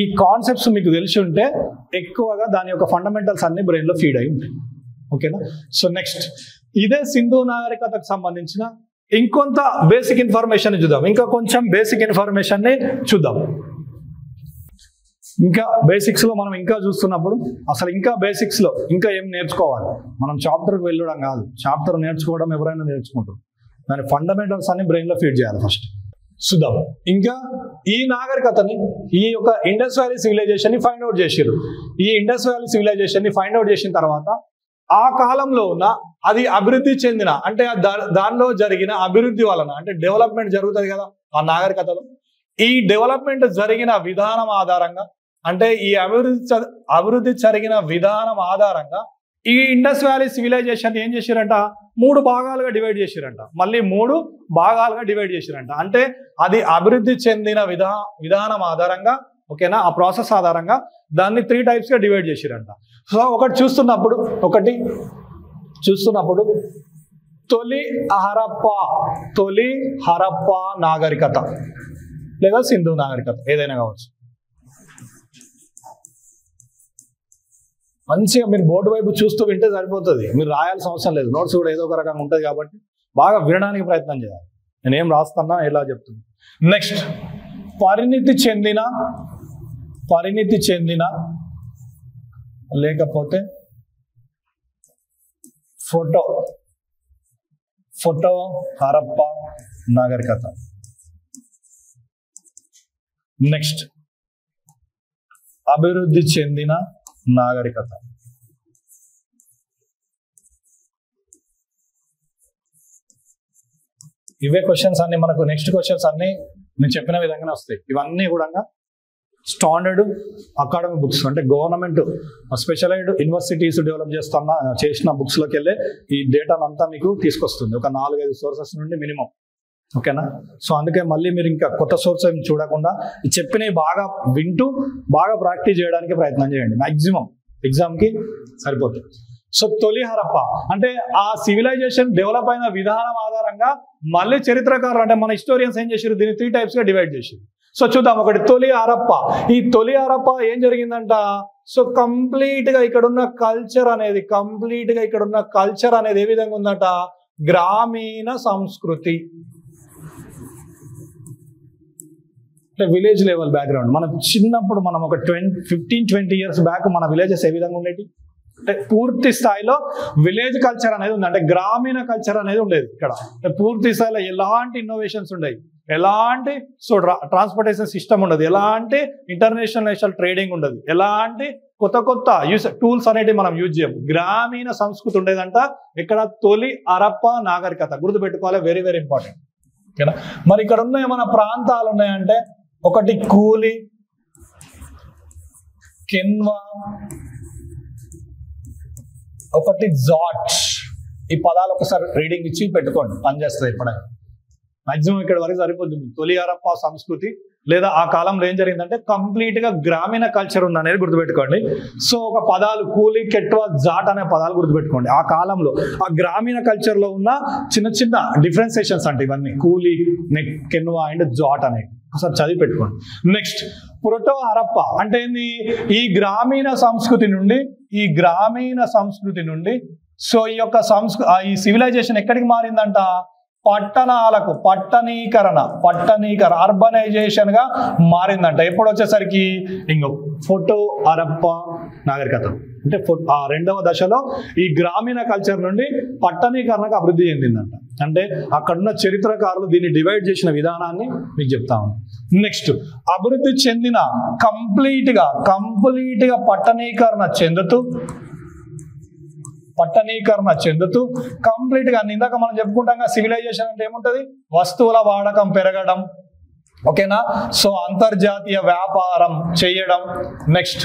ఈ కాన్సెప్ట్స్ మీకు తెలిసి ఉంటే ఎక్కువగా దాని యొక్క ఫండమెంటల్స్ అన్ని బ్రెయిన్ లో ఫీడ్ అయి ఉంటాయి. ఓకేనా, సో నెక్స్ట్ ఇదే సింధు నాగరికతకు సంబంధించిన ఇంకొంత బేసిక్ ఇన్ఫర్మేషన్ చూద్దాం. ఇంకా కొంచెం బేసిక్ ఇన్ఫర్మేషన్ ని చూద్దాం. ఇంకా బేసిక్స్ లో మనం ఇంకా చూస్తున్నప్పుడు అసలు ఇంకా బేసిక్స్ లో ఇంకా ఏం నేర్చుకోవాలి, మనం చాప్టర్కి వెళ్ళడం కాదు, చాప్టర్ నేర్చుకోవడం ఎవరైనా నేర్చుకుంటారు, దాని ఫండమెంటల్స్ అన్ని బ్రెయిన్ లో ఫీడ్ చేయాలి ఫస్ట్. చూద్దాం. ఇంకా ఈ నాగరికతని ఈ యొక్క ఇండస్ వ్యాలీ సివిలైజేషన్ ని ఫైండ్ అవుట్ చేసారు. ఈ ఇండస్ వ్యాలీ సివిలైజేషన్ ని ఫైండ్ అవుట్ చేసిన తర్వాత ఆ కాలంలో ఉన్న అది అభివృద్ధి చెందిన అంటే దానిలో జరిగిన అభివృద్ధి వలన అంటే డెవలప్మెంట్ జరుగుతుంది కదా ఆ నాగరికతలో, ఈ డెవలప్మెంట్ జరిగిన విధానం ఆధారంగా అంటే ఈ అభివృద్ధి జరిగిన విధానం ఆధారంగా ఈ ఇండస్ వ్యాలీ సివిలైజేషన్ ఏం చేశారంట, 3 భాగాలుగా డివైడ్ చేశారంట. మళ్ళీ 3 భాగాలుగా డివైడ్ చేశారంట. అంటే అది అభివృద్ధి చెందిన విధానం ఆధారంగా ఓకేనా, ఆ ప్రాసెస్ ఆధారంగా దాన్ని 3 types గా డివైడ్ చేశారంట. సో ఒకటి చూస్తున్నప్పుడు తొలి హరప్ప నాగరికత లేదా సింధు నాగరికత ఏదైనా కావచ్చు. మంచిగా మీరు బోర్డు వైపు చూస్తూ వింటే సరిపోతుంది, మీరు రాయాల్సిన అవసరం లేదు. నోట్స్ కూడా ఏదో ఒక రకంగా ఉంటుంది కాబట్టి బాగా వినడానికి ప్రయత్నం చేయాలి. నేనేం రాస్తున్నా ఎలా చెప్తున్నా. నెక్స్ట్ పరిణితి చెందిన లేకపోతే ఫోటో హరప్ప నాగరికత. నెక్స్ట్ అభివృద్ధి చెందిన నాగరికత. ఇవే క్వశ్చన్స్ అన్ని మనకు నెక్స్ట్ క్వశ్చన్స్ అన్ని నేను చెప్పిన విధంగానే వస్తాయి. ఇవన్నీ కూడా స్టాండర్డ్ అకాడమిక్ బుక్స్ అంటే గవర్నమెంట్ స్పెషలైజ్డ్ యూనివర్సిటీస్ డెవలప్ చేసిన బుక్స్ లోకి వెళ్ళే ఈ డేటాను అంతా మీకు తీసుకొస్తుంది, ఒక 4-5 సోర్సెస్ నుండి మినిమం. ఓకేనా, సో అందుకే మళ్ళీ మీరు ఇంకా కొత్త సోర్స్ ఏమి చూడకుండా చెప్పినవి బాగా వింటూ బాగా ప్రాక్టీస్ చేయడానికి ప్రయత్నం చేయండి. మాక్సిమం ఎగ్జామ్కి సరిపోతుంది. సో తొలి హరప్ప అంటే ఆ సివిలైజేషన్ డెవలప్ అయిన విధానం ఆధారంగా మళ్ళీ చరిత్రకారులు అంటే మన హిస్టోరియన్స్ ఏం చేశారు, దీన్ని 3 types గా డివైడ్ చేశారు. సో చూద్దాం. ఒకటి తొలి హరప్ప. ఈ తొలి హరప్ప ఏం జరిగిందంట, సో కంప్లీట్ గా ఇక్కడున్న కల్చర్ అనేది ఏ విధంగా ఉందట, గ్రామీణ సంస్కృతి అంటే విలేజ్ లెవెల్ బ్యాక్గ్రౌండ్. మన చిన్నప్పుడు మనం ఒక 15-20 years బ్యాక్ మన విలేజెస్ ఏ విధంగా ఉండేవి, అంటే పూర్తి స్థాయిలో విలేజ్ కల్చర్ అనేది ఉంది, అంటే గ్రామీణ కల్చర్ అనేది ఉండేది ఇక్కడ. పూర్తి స్థాయిలో ఎలాంటి ఇన్నోవేషన్స్ ఉండేవి, ఎలాంటి ట్రాన్స్పోర్టేషన్ సిస్టమ్ ఉండదు, ఎలాంటి ఇంటర్నేషనల్ ట్రేడింగ్ ఉండదు, ఎలాంటి కొత్త కొత్త టూల్స్ అనేవి మనం యూజ్ చేయము. గ్రామీణ సంస్కృతి ఉండేదంట ఇక్కడ. తొలి హరప్ప నాగరికత గుర్తుపెట్టుకోవాలి, వెరీ వెరీ ఇంపార్టెంట్. ఓకేనా. మరి ఇక్కడ ఉన్న ఏమైనా ప్రాంతాలు ఉన్నాయంటే ఒకటి కూలి, కెన్వా, ఒకటి జాట్. ఈ పదాలు ఒకసారి రీడింగ్ ఇచ్చి పెట్టుకోండి, పనిచేస్తుంది ఎప్పుడైనా. మాక్సిమం ఇక్కడ వరకు సరిపోతుంది. తొలి హరప్ప సంస్కృతి లేదా ఆ కాలంలో ఏం జరిగిందంటే కంప్లీట్ గా గ్రామీణ కల్చర్ ఉంది అనేది గుర్తుపెట్టుకోండి. సో ఒక పదాలు కూలి, కెట్వా, జాట్ అనే పదాలు గుర్తుపెట్టుకోండి. ఆ కాలంలో ఆ గ్రామీణ కల్చర్ లో ఉన్న చిన్న చిన్న డిఫరెన్సియేషన్స్ అంటే ఇవన్నీ కూలి, కెన్వా అండ్ జాట్ అనేవి ఒకసారి చదివి పెట్టుకోండి. నెక్స్ట్ ప్రోటో హరప్ప అంటే ఏంది? ఈ గ్రామీణ సంస్కృతి నుండి సో ఈ యొక్క ఈ సివిలైజేషన్ ఎక్కడికి మారిందంట? పట్టణాలకు, పట్టణీకరణ అర్బనైజేషన్ గా మారిందంట. ఎప్పుడు వచ్చేసరికి ఇంకో ఫోటో హరప్ప నాగరికత అంటే ఆ రెండవ దశలో ఈ గ్రామీణ కల్చర్ నుండి పట్టణీకరణకు అభివృద్ధి చెందిందంట. అంటే అక్కడున్న చరిత్రకారులు దీన్ని డివైడ్ చేసిన విధానాన్ని మీకు చెప్తాను. నెక్స్ట్ అభివృద్ధి చెందిన కంప్లీట్ గా పట్టణీకరణ చెందుతూ కంప్లీట్ గా ఇందాక మనం చెప్పుకుంటాం సివిలైజేషన్ అంటే ఏముంటది? వస్తువుల వాడకం పెరగడం, ఓకేనా. సో అంతర్జాతీయ వ్యాపారం చేయడం. నెక్స్ట్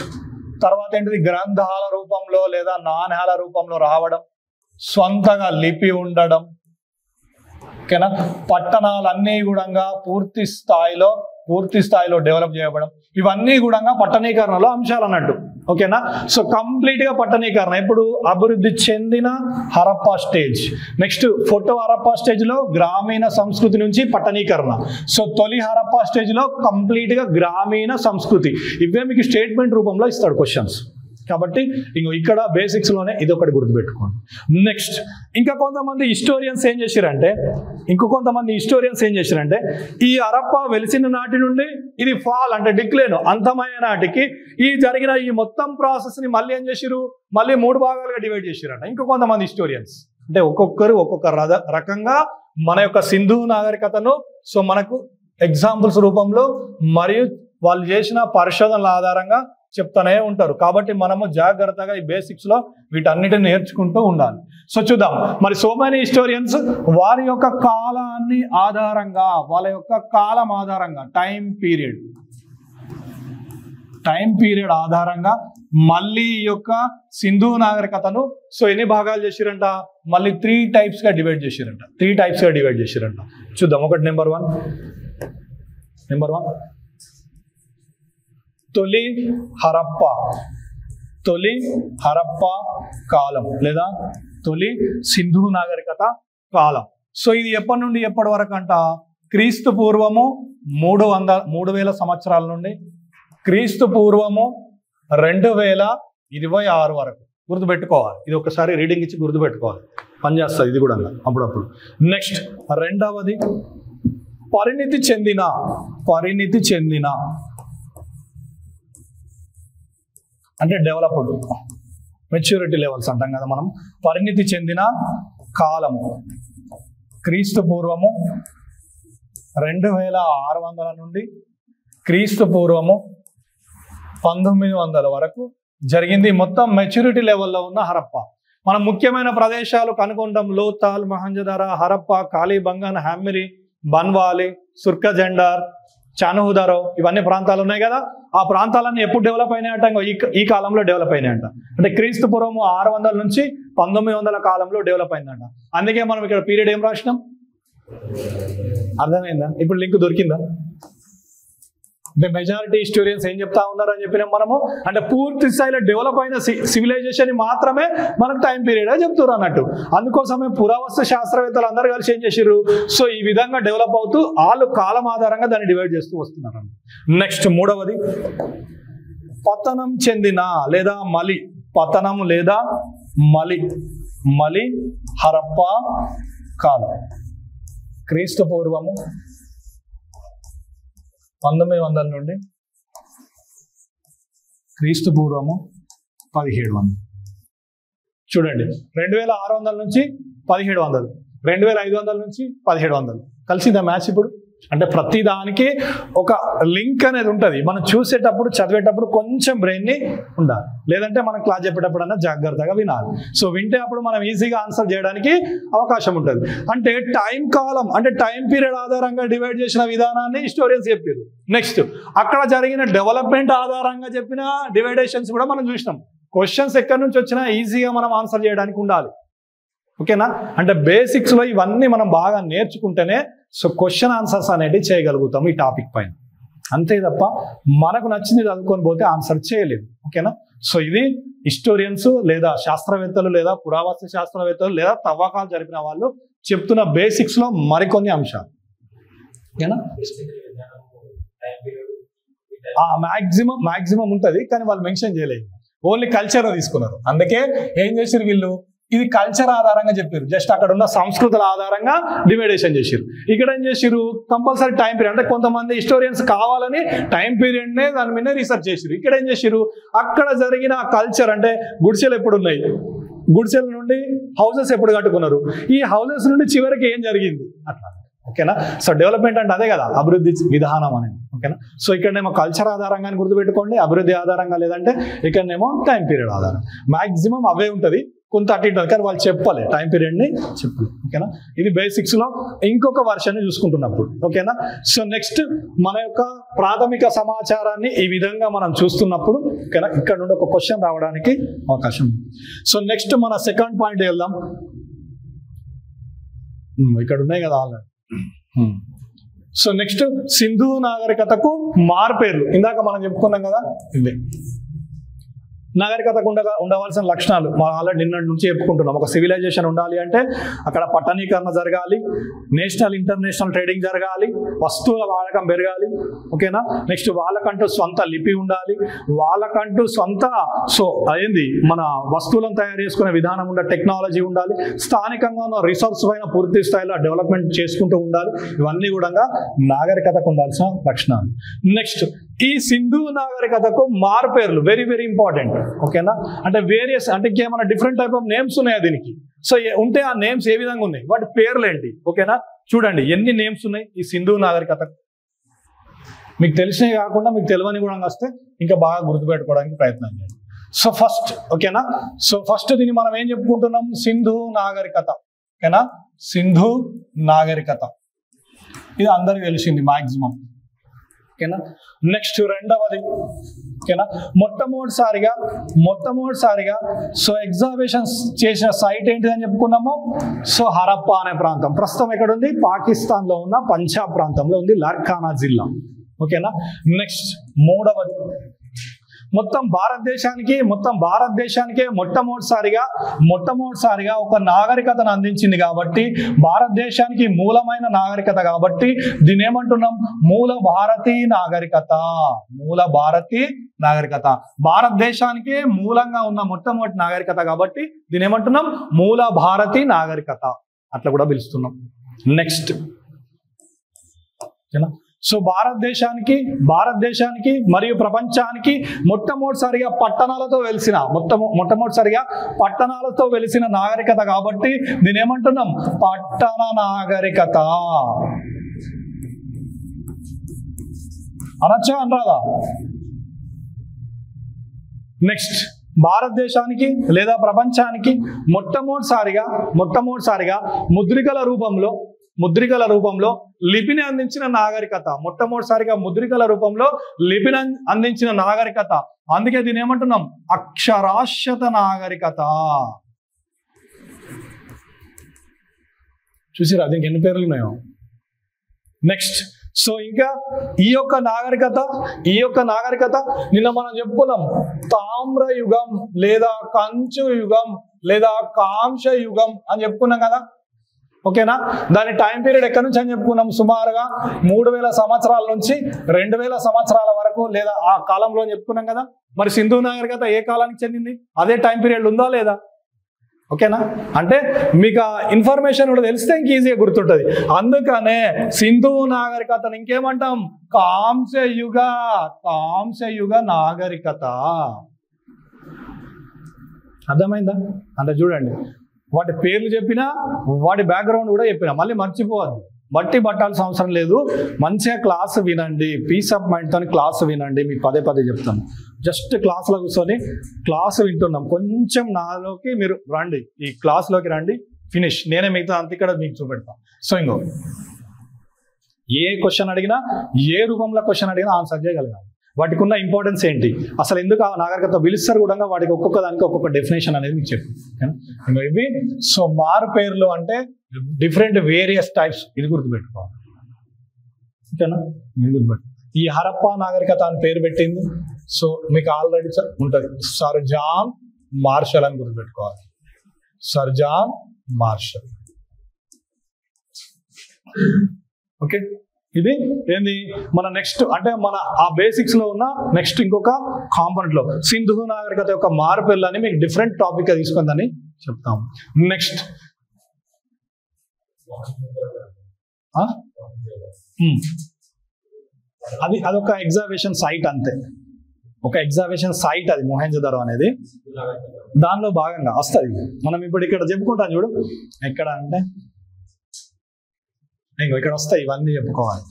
తర్వాత ఏంటిది? గ్రంథాల రూపంలో లేదా నాణ్యాల రూపంలో రావడం, స్వంతగా లిపి ఉండడం, ఓకేనా. పట్టణాలన్నీ కూడా పూర్తి స్థాయిలో డెవలప్ చేయబడడం, ఇవన్నీ కూడా పట్టణీకరణలో అంశాలు అన్నట్టు, ఓకేనా. సో కంప్లీట్ గా పట్టణీకరణ ఎప్పుడు? అభివృద్ధి చెందిన Harappa stage. Next photo Harappa stage లో గ్రామీణ సంస్కృతి నుంచి పట్టణీకరణ. సో తొలి హరప్పా స్టేజ్ లో కంప్లీట్ గా గ్రామీణ సంస్కృతి. ఇవే మీకు స్టేట్మెంట్ రూపంలో ఇస్తాడు క్వశ్చన్స్. కాబట్టి ఇక్కడ బేసిక్స్ లోనే ఇది ఒకటి గుర్తుపెట్టుకోండి. నెక్స్ట్ ఇంకా కొంతమంది హిస్టోరియన్స్ ఏం చేశారంటే ఈ హరప్పా వెలిసిన నాటి నుండి ఇది ఫాల్ అంటే డిక్లేన్ అంతమయ్యే నాటికి ఈ జరిగిన ఈ మొత్తం ప్రాసెస్ ని మళ్ళీ ఏం చేసిరు? మళ్ళీ 3 భాగాలుగా డివైడ్ చేసిరంట. ఇంకా కొంతమంది హిస్టోరియన్స్ అంటే ఒక్కొక్కరు ఒక్కొక్క రకంగా మన యొక్క సింధు నాగరికతను సో మనకు ఎగ్జాంపుల్స్ రూపంలో మరియు వాళ్ళు చేసిన పరిశోధనల ఆధారంగా చెప్తానే ఉంటారు. కాబట్టి మనము జాగ్రత్తగా ఈ బేసిక్స్ లో వీటన్నిటిని నేర్చుకుంటూ ఉండాలి. సో చూద్దాం మరి సో మెనీ హిస్టోరియన్స్ వారి యొక్క కాలాన్ని ఆధారంగా, వాళ్ళ యొక్క కాలం ఆధారంగా టైం పీరియడ్ ఆధారంగా మళ్ళీ ఈ యొక్క సింధు నాగరికతను సో ఎన్ని భాగాలు చేసిరంట? మళ్ళీ 3 టైప్స్ గా డివైడ్ చేసిరంట. చూద్దాం. ఒకటి నెంబర్ 1 తొలి హరప్ప కాలం లేదా తొలి సింధు నాగరికత కాలం. సో ఇది ఎప్పటి నుండి ఎప్పటి వరకు అంట? క్రీస్తు పూర్వము 3000 సంవత్సరాల నుండి క్రీస్తు పూర్వము 2026 వరకు గుర్తుపెట్టుకోవాలి. ఇది ఒకసారి రీడింగ్ ఇచ్చి గుర్తుపెట్టుకోవాలి, పనిచేస్తుంది ఇది కూడా అప్పుడప్పుడు. నెక్స్ట్ రెండవది పరిణితి చెందిన అంటే డెవలప్డ్ మెచ్యూరిటీ లెవెల్స్ అంటాం కదా మనం. పరిణితి చెందిన కాలము క్రీస్తు పూర్వము 2600 నుండి క్రీస్తు పూర్వము 1900 వరకు జరిగింది. మొత్తం మెచ్యూరిటీ లెవెల్లో ఉన్న హరప్ప. మనం ముఖ్యమైన ప్రదేశాలు కనుక్కుంటాం. లోతాల్, మొహంజదారో, హరప్ప, కాళీబంగన్, హమ్మిరి, బన్వాలి, సుర్కజెండార్, చానుహుదారో ఇవన్నీ ప్రాంతాలు ఉన్నాయి కదా. ఆ ప్రాంతాలన్నీ ఎప్పుడు డెవలప్ అయినాయంట? ఈ కాలంలో డెవలప్ అయినాయంట. అంటే క్రీస్తు పూర్వము 600 నుంచి 1900 కాలంలో డెవలప్ అయిందంట. అందుకే మనం ఇక్కడ పీరియడ్ ఏం రాసినాం? అర్థమైందా? ఇప్పుడు లింక్ దొరికిందా? అంటే మెజారిటీ హిస్టోరియన్స్ ఏం చెప్తా ఉన్నారు అని చెప్పినాం మనము. అంటే పూర్తి స్థాయిలో డెవలప్ అయిన సివిలైజేషన్ మాత్రమే మనకు టైం పీరియడ్ చెప్తారు అన్నట్టు. అందుకోసమే పురావస్తు శాస్త్రవేత్తలు అందరూ కలిసి ఏం చేసారు? సో ఈ విధంగా డెవలప్ అవుతూ వాళ్ళు కాలం ఆధారంగా దాన్ని డివైడ్ చేస్తూ వస్తున్నారు. నెక్స్ట్ మూడవది పతనం చెందిన లేదా మలి హరప్ప కాలం క్రీస్తు పూర్వము 1900 నుండి క్రీస్తు పూర్వము 1700. చూడండి 2600 నుంచి 1700, 2500 నుంచి 1700 కలిసిందా మ్యాచ్ ఇప్పుడు. అంటే ప్రతి దానికి ఒక లింక్ అనేది ఉంటుంది. మనం చూసేటప్పుడు చదివేటప్పుడు కొంచెం బ్రెయిన్ని ఉండాలి, లేదంటే మనం క్లాస్ చెప్పేటప్పుడన్నా జాగ్రత్తగా వినాలి. సో వింటే అప్పుడు మనం ఈజీగా ఆన్సర్ చేయడానికి అవకాశం ఉంటుంది. అంటే టైం కాలం అంటే టైం పీరియడ్ ఆధారంగా డివైడ్ చేసిన విధానాన్ని హిస్టోరియన్స్ చెప్పారు. నెక్స్ట్ అక్కడ జరిగిన డెవలప్మెంట్ ఆధారంగా చెప్పిన డివైడేషన్స్ కూడా మనం చూసినాం. క్వశ్చన్స్ ఎక్కడి నుంచి వచ్చినా ఈజీగా మనం ఆన్సర్ చేయడానికి ఉండాలి. ఓకేనా. అంటే బేసిక్స్లో ఇవన్నీ మనం బాగా నేర్చుకుంటేనే సో క్వశ్చన్ ఆన్సర్స్ అనేది చేయగలుగుతాం ఈ టాపిక్ పైన. అంతే తప్ప మనకు నచ్చింది చదువుకొని పోతే ఆన్సర్ చేయలేము. ఓకేనా. సో ఇది హిస్టోరియన్స్ లేదా శాస్త్రవేత్తలు లేదా పురావస్తు శాస్త్రవేత్తలు లేదా తవ్వకాలు జరిపిన వాళ్ళు చెప్తున్న బేసిక్స్లో మరికొన్ని అంశాలు. ఓకేనా. మ్యాక్సిమం ఉంటుంది, కానీ వాళ్ళు మెన్షన్ చేయలేదు, ఓన్లీ కల్చర్ తీసుకున్నారు. అందుకే ఏం చేశారు వీళ్ళు, ఇది కల్చర్ ఆధారంగా చెప్పారు. జస్ట్ అక్కడ ఉన్న సంస్కృతుల ఆధారంగా డివైడేషన్ చేశారు. ఇక్కడ ఏం చేశారు, కంపల్సరీ టైం పీరియడ్ అంటే కొంతమంది హిస్టోరియన్స్ కావాలని టైం పీరియడ్నే దాని మీద రీసెర్చ్ చేశారు. ఇక్కడ ఏం చేశారు, అక్కడ జరిగిన కల్చర్ అంటే గుడిసెలు ఎప్పుడు ఉన్నాయి, గుడిసెల నుండి హౌసెస్ ఎప్పుడు కట్టుకున్నారు, ఈ హౌసెస్ నుండి చివరికి ఏం జరిగింది అట్లా. ఓకేనా. సో డెవలప్మెంట్ అంటే అదే కదా అభివృద్ధి విధానం అనేది. ఓకేనా. సో ఇక్కడనేమో కల్చర్ ఆధారంగా గుర్తుపెట్టుకోండి, అభివృద్ధి ఆధారంగా లేదంటే ఇక్కడనేమో టైం పీరియడ్ ఆధారం. మ్యాక్సిమం అవే ఉంటుంది, కొంత అటు ఇటు, కానీ వాళ్ళు చెప్పాలి టైం పీరియడ్ని చెప్పాలి. ఓకేనా. ఇది బేసిక్స్లో ఇంకొక వర్షన్ చూసుకుంటున్నప్పుడు. ఓకేనా. సో నెక్స్ట్ మన యొక్క ప్రాథమిక సమాచారాన్ని ఈ విధంగా మనం చూస్తున్నప్పుడు ఓకేనా ఇక్కడ నుండి ఒక క్వశ్చన్ రావడానికి అవకాశం. సో నెక్స్ట్ మన సెకండ్ పాయింట్ వెళ్దాం. ఇక్కడ ఉన్నాయి కదా ఆల్రెడీ. సో నెక్స్ట్ సింధు నాగరికతకు మార్పేర్లు. ఇందాక మనం చెప్పుకున్నాం కదా, ఇదే నాగరికతకు ఉండవలసిన లక్షణాలు మనం ఆల్రెడీ నిన్నటి నుంచి చెప్పుకుంటున్నాం. ఒక సివిలైజేషన్ ఉండాలి అంటే అక్కడ పట్టణీకరణ జరగాలి, నేషనల్ ఇంటర్నేషనల్ ట్రేడింగ్ జరగాలి, వస్తువుల వాడకం పెరగాలి. ఓకేనా. నెక్స్ట్ వాళ్ళకంటూ సొంత లిపి ఉండాలి, వాళ్ళకంటూ సొంత సో అదేంది మన వస్తువులను తయారు చేసుకునే విధానం ఉండాలి, టెక్నాలజీ ఉండాలి, స్థానికంగా ఉన్న రిసోర్స్ పైన పూర్తి స్థాయిలో డెవలప్మెంట్ చేసుకుంటూ ఉండాలి. ఇవన్నీ కూడా నాగరికతకు ఉండాల్సిన లక్షణాలు. నెక్స్ట్ ఈ సింధు నాగరికతకు మార్పేర్లు వెరీ వెరీ ఇంపార్టెంట్. ఓకేనా. అంటే వేరియస్ అంటే ఇంకేమైనా డిఫరెంట్ టైప్ ఆఫ్ నేమ్స్ ఉన్నాయా దీనికి. సో ఉంటే ఆ నేమ్స్ ఏ విధంగా ఉన్నాయి, వాటి పేర్లు ఏంటి. ఓకేనా. చూడండి ఎన్ని నేమ్స్ ఉన్నాయి ఈ సింధు నాగరికతకు. మీకు తెలిసినవి కాకుండా మీకు తెలియని కూడా వస్తే ఇంకా బాగా గుర్తుపెట్టుకోవడానికి ప్రయత్నం చేయండి. సో ఫస్ట్ ఓకేనా. సో ఫస్ట్ దీన్ని మనం ఏం చెప్పుకుంటున్నాం, సింధు నాగరికత. ఓకేనా. సింధు నాగరికత ఇది అందరికి తెలిసింది మాక్సిమం. ఓకేనా. నెక్స్ట్ రెండవది ఓకేనా మొట్టమొదటిసారిగా సో ఎగ్జాబిషన్స్ చేసిన సైట్ ఏంటిదని చెప్పుకున్నాము. సో హరప్పా అనే ప్రాంతం ప్రస్తుతం ఎక్కడ ఉంది, పాకిస్తాన్ లో ఉన్న పంజాబ్ ప్రాంతంలో ఉంది, లార్కానా జిల్లా. ఓకేనా. నెక్స్ట్ మూడవది మొత్తం భారతదేశానికే మొట్టమొదటిసారిగా ఒక నాగరికతను అందించింది కాబట్టి, భారతదేశానికి మూలమైన నాగరికత కాబట్టి దీని ఏమంటున్నాం, మూల భారతీ నాగరికత. భారతదేశానికే మూలంగా ఉన్న మొట్టమొదటి నాగరికత కాబట్టి దీని ఏమంటున్నాం, మూల భారతీ నాగరికత అట్లా కూడా పిలుస్తున్నాం. నెక్స్ట్ ఓకేనా. సో భారతదేశానికి మరియు ప్రపంచానికి మొట్టమొదటిసారిగా పట్టణాలతో వెలిసిన నాగరికత కాబట్టి దీని ఏమంటున్నాం, పట్టణ నాగరికత అనొచ్చా అనరాదా. నెక్స్ట్ భారతదేశానికి లేదా ప్రపంచానికి మొట్టమొదటిసారిగా ముద్రికల రూపంలో లిపిని అందించిన నాగరికత. మొట్టమొదటిసారిగా ముద్రికల రూపంలో లిపిని అందించిన నాగరికత. అందుకే దీని ఏమంటున్నాం, అక్షరాస్యత నాగరికత. చూసిరా దీనికి ఎన్ని పేర్లు ఉన్నాయో. నెక్స్ట్ సో ఇంకా ఈ యొక్క నాగరికత నిన్న మనం చెప్పుకున్నాం, తామ్ర యుగం లేదా కంచు యుగం లేదా కాంస యుగం అని చెప్పుకున్నాం కదా. ఓకేనా. దాని టైం పీరియడ్ ఎక్కడి నుంచి అని చెప్పుకున్నాం, సుమారుగా 3000 సంవత్సరాల నుంచి 2000 సంవత్సరాల వరకు లేదా ఆ కాలంలో అని చెప్పుకున్నాం కదా. మరి సింధు నాగరికత ఏ కాలానికి చెందింది, అదే టైం పీరియడ్ ఉందా లేదా. ఓకేనా. అంటే మీకు ఆ ఇన్ఫర్మేషన్ కూడా తెలిస్తే ఇంక ఈజీగా గుర్తుంటుంది. అందుకనే సింధు నాగరికతను ఇంకేమంటాం, కాంస్య యుగ నాగరికత. అర్థమైందా? అంటే చూడండి, వాటి పేర్లు చెప్పినా వాటి బ్యాక్గ్రౌండ్ కూడా చెప్పినా, మళ్ళీ మర్చిపోవద్దు. బట్టి పట్టాల్సిన అవసరం లేదు. మంచిగా క్లాస్ వినండి, పీస్ ఆఫ్ మైండ్తో క్లాస్ వినండి. మీకు పదే పదే చెప్తాను, జస్ట్ క్లాస్లో కూర్చొని క్లాస్ వింటున్నాం, కొంచెం నాలోకి మీరు రండి, ఈ క్లాస్లోకి రండి, ఫినిష్. నేనే మిగతా అంత ఇక్కడ మీకు చూపెడతాను. సో ఇంకో ఏ క్వశ్చన్ అడిగినా, ఏ రూపంలో క్వశ్చన్ అడిగినా ఆన్సర్ చేయగలగాలి. వాటికి ఉన్న ఇంపార్టెన్స్ ఏంటి, అసలు ఎందుకు ఆ నాగరికత పిలుస్తారు కూడా, వాటికి ఒక్కొక్క దానికి ఒక్కొక్క డెఫినేషన్ అనేది మీకు చెప్పు. ఇంకా ఇవి సో మారు పేర్లు అంటే డిఫరెంట్ వేరియస్ టైప్స్, ఇది గుర్తుపెట్టుకోవాలి. ఓకేనా? గుర్తుపెట్టు. ఈ హరప్పా నాగరికత అని పేరు పెట్టింది, సో మీకు ఆల్రెడీ ఉంటుంది, సర్ జాన్ మార్షల్ అని గుర్తుపెట్టుకోవాలి. Sir John martial. ఓకే, ఇది ఏంది మన నెక్స్ట్, అంటే మన ఆ బేసిక్స్ లో ఉన్న నెక్స్ట్ ఇంకొక కాంపోనెంట్ లో సింధు నాగరికత యొక్క మార్పులు అని మీకు డిఫరెంట్ టాపిక్ గా తీసుకుందని చెప్తాం. నెక్స్ట్ అదొక ఎగ్జాబిషన్ సైట్ అంతే, ఒక ఎగ్జాబిషన్ సైట్ అది మొహెంజోదారో అనేది. దానిలో భాగంగా వస్తుంది. మనం ఇప్పుడు ఇక్కడ చెప్పుకుంటాం చూడు, ఎక్కడ అంటే ఇక్కడ వస్తాయి, ఇవన్నీ చెప్పుకోవాలి.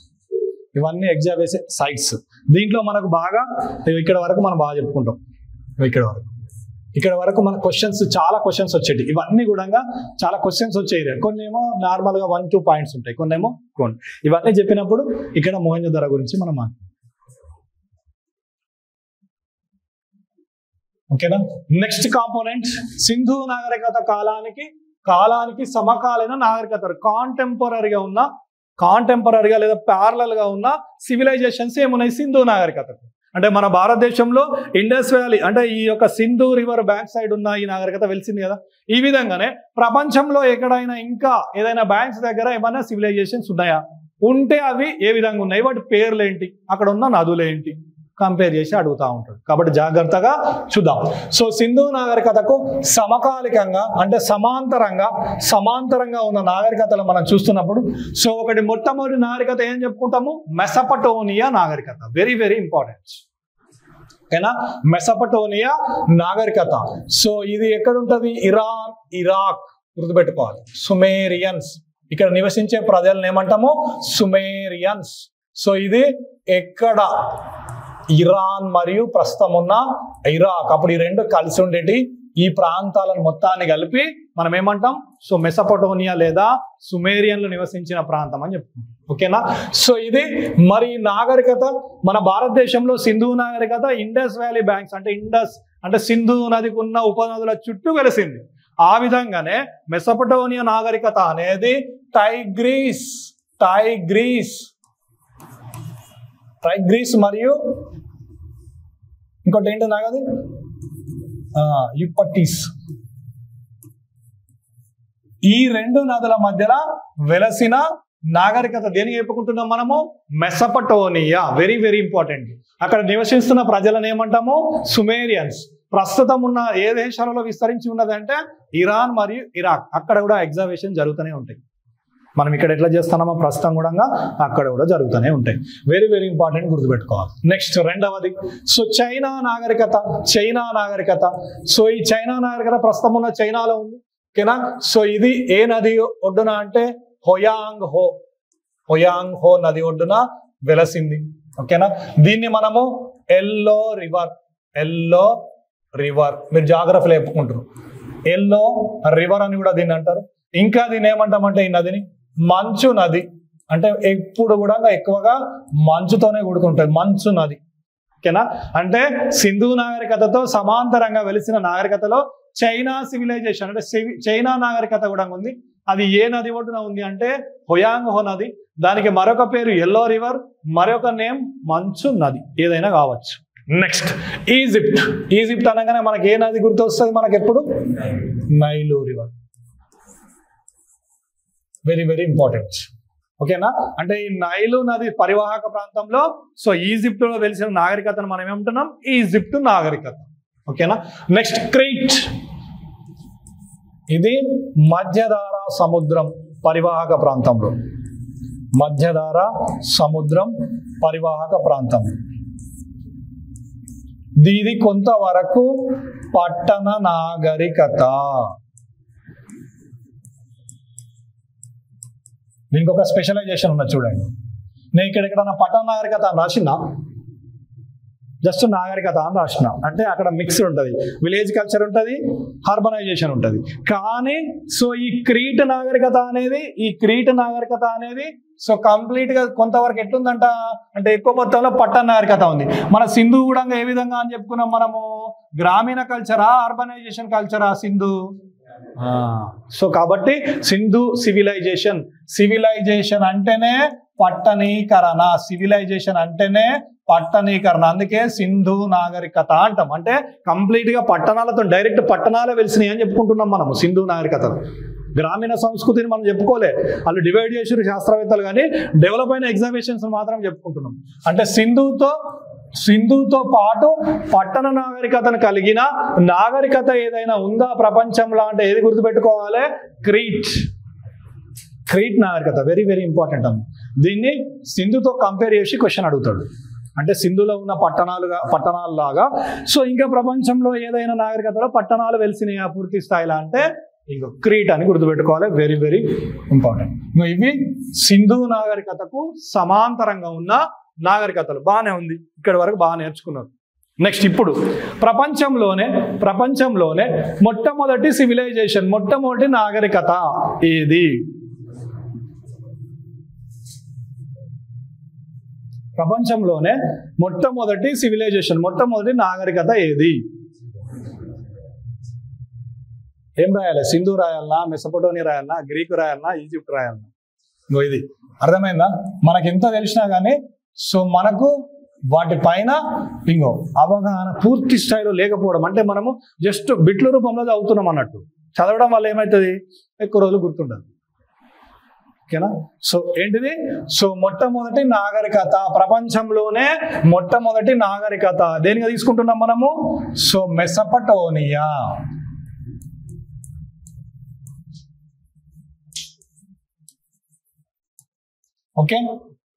ఇవన్నీ ఎగ్జాబిషన్ సైట్స్. దీంట్లో మనకు బాగా ఇక్కడ వరకు మనం బాగా చెప్పుకుంటాం. ఇక్కడ వరకు మన క్వశ్చన్స్, చాలా క్వశ్చన్స్ వచ్చేటి. ఇవన్నీ కూడా చాలా క్వశ్చన్స్ వచ్చేవి. కొన్ని ఏమో నార్మల్ గా 1-2 పాయింట్స్ ఉంటాయి, కొన్ని ఏమో కొన్ని. ఇవన్నీ చెప్పినప్పుడు ఇక్కడ మొహెంజోదారో గురించి మనం ఓకేనా. నెక్స్ట్ కాంపోనెంట్ సింధు నాగరికత కాలానికి సమకాలీన నాగరికత, కాంటెంపరీగా లేదా ప్యారలల్ గా ఉన్న సివిలైజేషన్స్ ఏమున్నాయి సింధు నాగరికతకు. అంటే మన భారతదేశంలో ఇండస్ వ్యాలీ అంటే ఈ యొక్క సింధు రివర్ బ్యాంక్ సైడ్ ఉన్న ఈ నాగరికత వెలిసింది కదా. ఈ విధంగానే ప్రపంచంలో ఎక్కడైనా ఇంకా ఏదైనా బ్యాంక్స్ దగ్గర ఏమైనా సివిలైజేషన్స్ ఉన్నాయా, ఉంటే అవి ఏ విధంగా ఉన్నాయి, వాటి పేర్లు ఏంటి, అక్కడ ఉన్న నదులు ఏంటి, కంపేర్ చేసి అడుగుతూ ఉంటాడు. కాబట్టి జాగ్రత్తగా చూద్దాం. సో సింధు నాగరికతకు సమకాలికంగా అంటే సమాంతరంగా ఉన్న నాగరికతలు మనం చూస్తున్నప్పుడు, సో ఒకటి మొట్టమొదటి నాగరికత ఏం చెప్పుకుంటాము, మెసపటోనియా నాగరికత. Very very important. ఓకేనా, మెసపటోనియా నాగరికత. సో ఇది ఎక్కడ ఉంటుంది, ఇరాన్, ఇరాక్ గుర్తుపెట్టుకోవాలి. సుమేరియన్స్, ఇక్కడ నివసించే ప్రజలను ఏమంటాము, సుమేరియన్స్. సో ఇది ఎక్కడ, ఇరాన్ మరియు ప్రస్తుతం ఉన్న ఇరాక్. అప్పుడు ఈ రెండు కలిసి ఉండేటి ఈ ప్రాంతాలను మొత్తాన్ని కలిపి మనం ఏమంటాం, సో మెసపటోనియా లేదా సుమేరియన్లు నివసించిన ప్రాంతం అని చెప్పుకుంటాం. ఓకేనా. సో ఇది మరి నాగరికత మన భారతదేశంలో సింధు నాగరికత ఇండస్ వ్యాలీ బ్యాంక్స్ అంటే సింధు నదికి ఉన్న ఉపనదుల చుట్టూ వెలిసింది. ఆ విధంగానే మెసపటోనియా నాగరికత అనేది టైగ్రీస్ మరియు ఇంకోటి ఏంటో నాగది యూఫ్రటీస్, ఈ రెండు నదుల మధ్యలో వెలసిన నాగరికత. దేనికి చెప్పుకుంటున్నాం మనము, మెసపటోనియా. Very very important. అక్కడ నివసిస్తున్న ప్రజలను ఏమంటాము, సుమేరియన్స్. ప్రస్తుతం ఉన్న ఏ దేశాలలో విస్తరించి ఉన్నదంటే ఇరాన్ మరియు ఇరాక్. అక్కడ కూడా ఎగ్జాబిషన్ జరుగుతూనే ఉంటాయి. మనం ఇక్కడ ఎట్లా చేస్తున్నామో ప్రస్తుతం కూడా అక్కడ కూడా జరుగుతూనే ఉంటాయి. వెరీ వెరీ ఇంపార్టెంట్, గుర్తుపెట్టుకోవాలి. నెక్స్ట్ రెండవది, సో చైనా నాగరికత. సో ఈ చైనా నాగరికత ప్రస్తుతం ఉన్న చైనాలో ఉంది. ఓకేనా. సో ఇది ఏ నది ఒడ్డున అంటే హోయాంగ్ హో నది ఒడ్డున వెలసింది. ఓకేనా. దీన్ని మనము ఎల్లో రివర్ మీరు జాగ్రఫీలో చెప్పుకుంటారు. ఎల్లో రివర్ అని కూడా దీన్ని అంటారు. ఇంకా దీన్ని ఏమంటామంటే ఈ నదిని మంచు నది, అంటే ఎప్పుడు కూడా ఎక్కువగా మంచుతోనే కూడుకుంటుంది, మంచు నది. ఓకేనా. అంటే సింధు నాగరికతతో సమాంతరంగా వెలిసిన నాగరికతలో చైనా సివిలైజేషన్ అంటే చైనా నాగరికత కూడా ఉంది. అది ఏ నది ఒడ్డున ఉంది అంటే హోయాంగ్ హో నది. దానికి మరొక పేరు ఎల్లో రివర్, మరొక నేమ్ మంచు నది, ఏదైనా కావచ్చు. నెక్స్ట్ ఈజిప్ట్ అనగానే మనకి ఏ నది గుర్తు వస్తుంది, మనకి ఎప్పుడు Nile river. Very very important. ఓకేనా. అంటే ఈ నైలు నది పరివాహక ప్రాంతంలో సో ఈజిప్ట్ లో వెలిసిన నాగరికతను మనం ఏమంటున్నాం, ఈజిప్ట్ నాగరికత. ఓకేనా. నెక్స్ట్ క్రీట్, ఇది మధ్యధార సముద్రం పరివాహక ప్రాంతంలో, మధ్యధార సముద్రం పరివాహక ప్రాంతం. ఇది కొంతవరకు పట్టణ నాగరికత. దీనికి ఒక స్పెషలైజేషన్ ఉన్నది చూడండి. నేను ఇక్కడ ఎక్కడన్నా పట్టణ నాగరికత అని రాసినా, జస్ట్ నాగరికత అని రాసిన అంటే అక్కడ మిక్స్డ్ ఉంటుంది, విలేజ్ కల్చర్ ఉంటుంది, అర్బనైజేషన్ ఉంటుంది. కానీ సో ఈ క్రీట్ నాగరికత అనేది సో కంప్లీట్ గా కొంతవరకు ఎట్లుందంట అంటే ఎక్కువ మొత్తంలో పట్టణ నాగరికత ఉంది. మన సింధు కూడా ఏ విధంగా అని చెప్పుకున్నాం మనము, గ్రామీణ కల్చరా అర్బనైజేషన్ కల్చరా సింధు. సో కాబట్టి సింధు సివిలైజేషన్ అంటేనే పట్టణీకరణ, అందుకే సింధు నాగరికత అంటాం. అంటే కంప్లీట్ గా పట్టణాలతో డైరెక్ట్ పట్టణాలే వెలిసినాయి అని చెప్పుకుంటున్నాం మనము సింధు నాగరికత. గ్రామీణ సంస్కృతిని మనం చెప్పుకోలే, వాళ్ళు డివైడ్ చేసారు శాస్త్రవేత్తలు, కానీ డెవలప్ అయిన ఎగ్జామినేషన్స్ మాత్రం చెప్పుకుంటున్నాం. అంటే సింధుతో పాటు పట్టణ నాగరికతను కలిగిన నాగరికత ఏదైనా ఉందా ప్రపంచంలో అంటే ఏది గుర్తుపెట్టుకోవాలి, క్రీట్ నాగరికత. వెరీ వెరీ ఇంపార్టెంట్ అమ్మ. దీన్ని సింధుతో కంపేర్ చేసి క్వశ్చన్ అడుగుతాడు. అంటే సింధులో ఉన్న పట్టణాలు లాగా సో ఇంకా ప్రపంచంలో ఏదైనా నాగరికతలో పట్టణాలు వెలిసినాయా పూర్తి స్థాయిలో అంటే ఇంకో క్రీట్ అని గుర్తుపెట్టుకోవాలి. Very very important. ఇవి సింధు నాగరికతకు సమాంతరంగా ఉన్న నాగరికతలు. బాగానే ఉంది, ఇక్కడ వరకు బాగా నేర్చుకున్నారు. నెక్స్ట్ ఇప్పుడు ప్రపంచంలోనే మొట్టమొదటి సివిలైజేషన్, మొట్టమొదటి నాగరికత ఏది? ప్రపంచంలోనే మొట్టమొదటి సివిలైజేషన్, మొట్టమొదటి నాగరికత ఏది? ఏం రాయాలి? సింధు రాయాలన్నా, మెసొపొటేమియా రాయాలన్నా, గ్రీకు రాయాలన్నా, ఈజిప్ట్ రాయాలన్నా? ఇది అర్థమైందా? మనకి ఎంత తెలిసినా కానీ సో మనకు వాటిపైన అవగాహన పూర్తి స్థాయిలో లేకపోవడం, అంటే మనము జస్ట్ బిట్ల రూపంలో చదువుతున్నాం అన్నట్టు. చదవడం వల్ల ఏమవుతుంది, ఎక్కువ రోజులు గుర్తుండదు. ఓకేనా? సో ఏంటిది? సో మొట్టమొదటి నాగరికత, ప్రపంచంలోనే మొట్టమొదటి నాగరికత దేనిగా తీసుకుంటున్నాం మనము? సో మెసొపొటేమియా. ఓకే,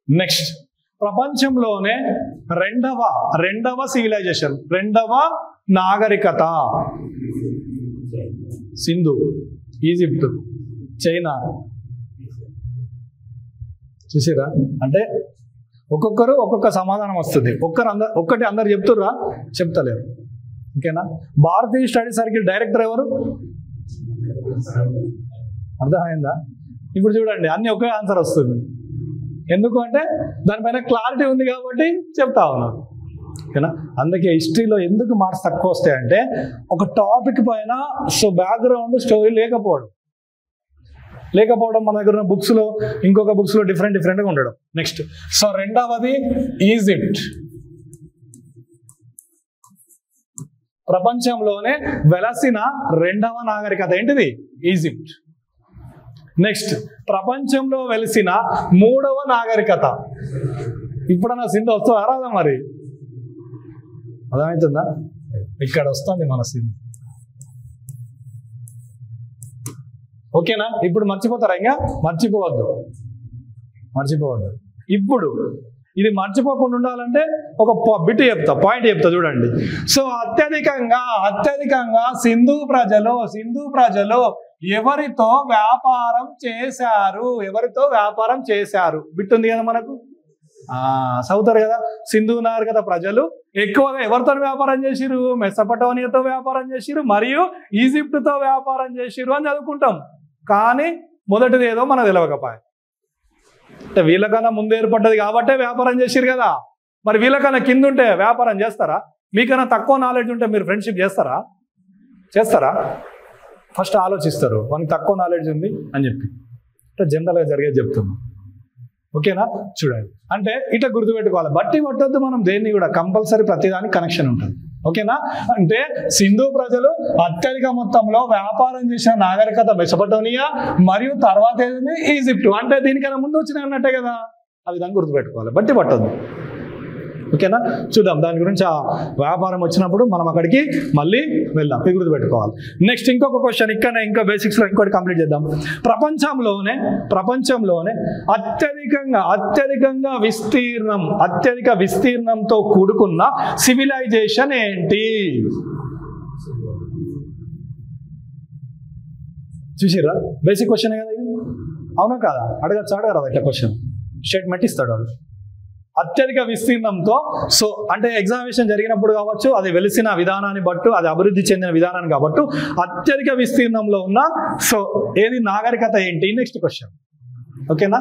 నెక్స్ట్ ప్రపంచంలోనే రెండవ సివిలైజేషన్, రెండవ నాగరికత సింధు, ఈజిప్ట్, చైనా. చూసిరా? అంటే ఒక్కొక్కరు ఒక్కొక్క సమాధానం వస్తుంది. ఒక్కటి అందరు చెప్తుర్రా? చెప్తలేరు. ఓకేనా? భారతీయ స్టడీ సర్కిల్ డైరెక్టర్ ఎవరు? అర్థమైందా? ఇప్పుడు చూడండి, అన్ని ఒకే ఆన్సర్ వస్తుంది. ఎందుకు అంటే దానిపైన క్లారిటీ ఉంది కాబట్టి చెప్తా ఉన్నాను. ఓకేనా? అందుకే హిస్టరీలో ఎందుకు మార్క్స్ తక్కువ వస్తాయంటే ఒక టాపిక్ పైన సో బ్యాక్గ్రౌండ్ స్టోరీ లేకపోవడం, మన దగ్గర ఉన్న బుక్స్లో, ఇంకొక బుక్స్లో డిఫరెంట్గా ఉండడం. నెక్స్ట్ సో రెండవది ఈజిప్ట్. ప్రపంచంలోనే వెలసిన రెండవ నాగరికత ఏంటిది? ఈజిప్ట్. నెక్స్ట్ ప్రపంచంలో వెలిసిన మూడవ నాగరికత. ఇప్పుడన్నా సింధు వస్తుందా రాదా? మరి అర్థమవుతుందా? ఇక్కడ వస్తుంది మన సింధు. ఓకేనా? ఇప్పుడు మర్చిపోతారా? ఇంకా మర్చిపోవద్దు. ఇప్పుడు ఇది మర్చిపోకుండా ఉండాలంటే ఒక పాయింట్ చెప్తా చూడండి. సో అత్యధికంగా సింధు ప్రజలు ఎవరితో వ్యాపారం చేశారు? బిట్టుంది కదా మనకు, చదువుతారు కదా. సింధు నాగరికత ప్రజలు ఎక్కువగా ఎవరితో వ్యాపారం చేసిరు? మెసొపొటేమియాతో వ్యాపారం చేసిరు, మరియు ఈజిప్ట్తో వ్యాపారం చేసిరు అని చదువుకుంటాం. కానీ మొదటిది ఏదో మనకు తెలియకపోయే, అంటే వీళ్ళకన్నా ముందు ఏర్పడ్డది కాబట్టే వ్యాపారం చేసిరు కదా. మరి వీళ్ళకన్నా కింద ఉంటే వ్యాపారం చేస్తారా? మీకన్నా తక్కువ నాలెడ్జ్ ఉంటే మీరు ఫ్రెండ్షిప్ చేస్తారా? ఫస్ట్ ఆలోచిస్తారు, మనకి తక్కువ నాలెడ్జ్ ఉంది అని చెప్పి. అంటే జనరల్గా జరిగేది చెప్తున్నాం. ఓకేనా? చూడండి, అంటే ఇట్లా గుర్తుపెట్టుకోవాలి. బట్టి పట్టొద్దు మనం దేన్ని కూడా, కంపల్సరీ ప్రతిదానికి కనెక్షన్ ఉంటుంది. ఓకేనా? అంటే సింధు ప్రజలు అత్యధిక మొత్తంలో వ్యాపారం చేసిన నాగరికత మెసొపొటేమియా, మరియు తర్వాత ఏది? ఈజిప్ట్. అంటే దీనికన్నా ముందు వచ్చిన అన్నట్టే కదా. ఆ విధంగా గుర్తుపెట్టుకోవాలి, బట్టి పట్టొద్దు. ఓకేనా, చూద్దాం దాని గురించి. ఆ వ్యాపారం వచ్చినప్పుడు మనం అక్కడికి మళ్ళీ వెళ్దాం, ఇది గుర్తుపెట్టుకోవాలి. నెక్స్ట్ ఇంకొక క్వశ్చన్, ఇక్కడ ఇంకా బేసిక్స్ లో ఇంకోటి కంప్లీట్ చేద్దాం. ప్రపంచంలోనే అత్యధిక విస్తీర్ణంతో కూడుకున్న సివిలైజేషన్ ఏంటి? చూసిరా, బేసిక్ క్వశ్చన్ కదా ఇది, అవునా కాదా? అడగరా ఇట్లా క్వశ్చన్, స్టేట్మెంట్ ఇస్తాడు వాడు. అత్యధిక విస్తీర్ణంతో, సో అంటే ఎగ్జామినేషన్ జరిగినప్పుడు కావచ్చు, అది వెలిసిన విధానాన్ని బట్టు, అది అభివృద్ధి చెందిన విధానాన్ని కాబట్టి అత్యధిక విస్తీర్ణంలో ఉన్న సో ఏది నాగరికత ఏంటి? Next question. ఓకేనా,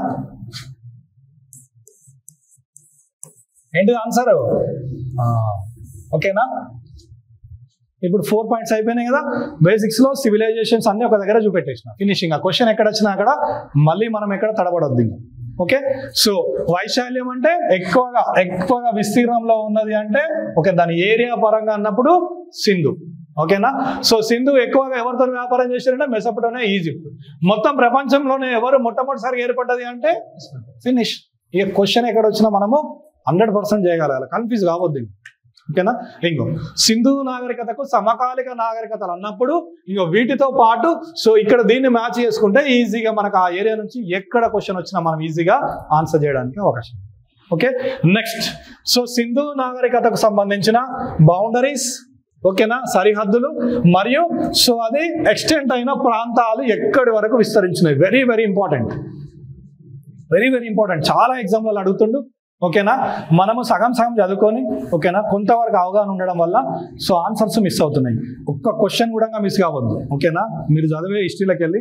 ఏంటి ఆన్సర్? ఓకేనా, ఇప్పుడు 4 పాయింట్స్ అయిపోయినాయి కదా. బేసిక్స్ లో సివిలైజేషన్స్ అన్ని ఒక దగ్గర చూపెట్టేసిన, ఫినిషింగ్. ఆ క్వశ్చన్ ఎక్కడ వచ్చినా అక్కడ మళ్ళీ మనం ఎక్కడ తడబడొద్దు. ఓకే, సో వైశాల్యం అంటే ఎక్కువగా విస్తీర్ణంలో ఉన్నది అంటే ఓకే, దాని ఏరియా పరంగా అన్నప్పుడు సింధు. ఓకేనా, సో సింధు ఎక్కువగా ఎవరితో వ్యాపారం చేశారంటే మెసొపొటేమియా, ఈజిప్ట్. మొత్తం ప్రపంచంలోనే ఎవరు మొట్టమొదటిసారిగా ఏర్పడ్డది అంటే ఫినిష్. ఈ క్వశ్చన్ ఎక్కడ వచ్చినా మనము 100% చేయగలగాలి, కన్ఫ్యూజ్ కావద్దు. ఓకేనా, ఇంకో సింధు నాగరికతకు సమకాలిక నాగరికతలు అన్నప్పుడు ఇంకో వీటితో పాటు సో ఇక్కడ దీన్ని మ్యాచ్ చేసుకుంటే ఈజీగా మనకు ఆ ఏరియా నుంచి ఎక్కడ క్వశ్చన్ వచ్చినా మనం ఈజీగా ఆన్సర్ చేయడానికి అవకాశం. Okay, next. సో సింధు నాగరికతకు సంబంధించిన బౌండరీస్, ఓకేనా, సరిహద్దులు, మరియు సో అది ఎక్స్టెంట్ అయిన ప్రాంతాలు ఎక్కడి వరకు విస్తరించినాయి. వెరీ వెరీ ఇంపార్టెంట్, చాలా ఎగ్జామ్లలో అడుగుతుండు. ఓకేనా, మనము సగం చదువుకొని ఓకేనా కొంతవరకు అవగాహన ఉండడం వల్ల సో ఆన్సర్స్ మిస్ అవుతున్నాయి. ఒక్క క్వశ్చన్ కూడా మిస్ కావద్దు. ఓకేనా, మీరు చదివే హిస్టరీలోకి వెళ్ళి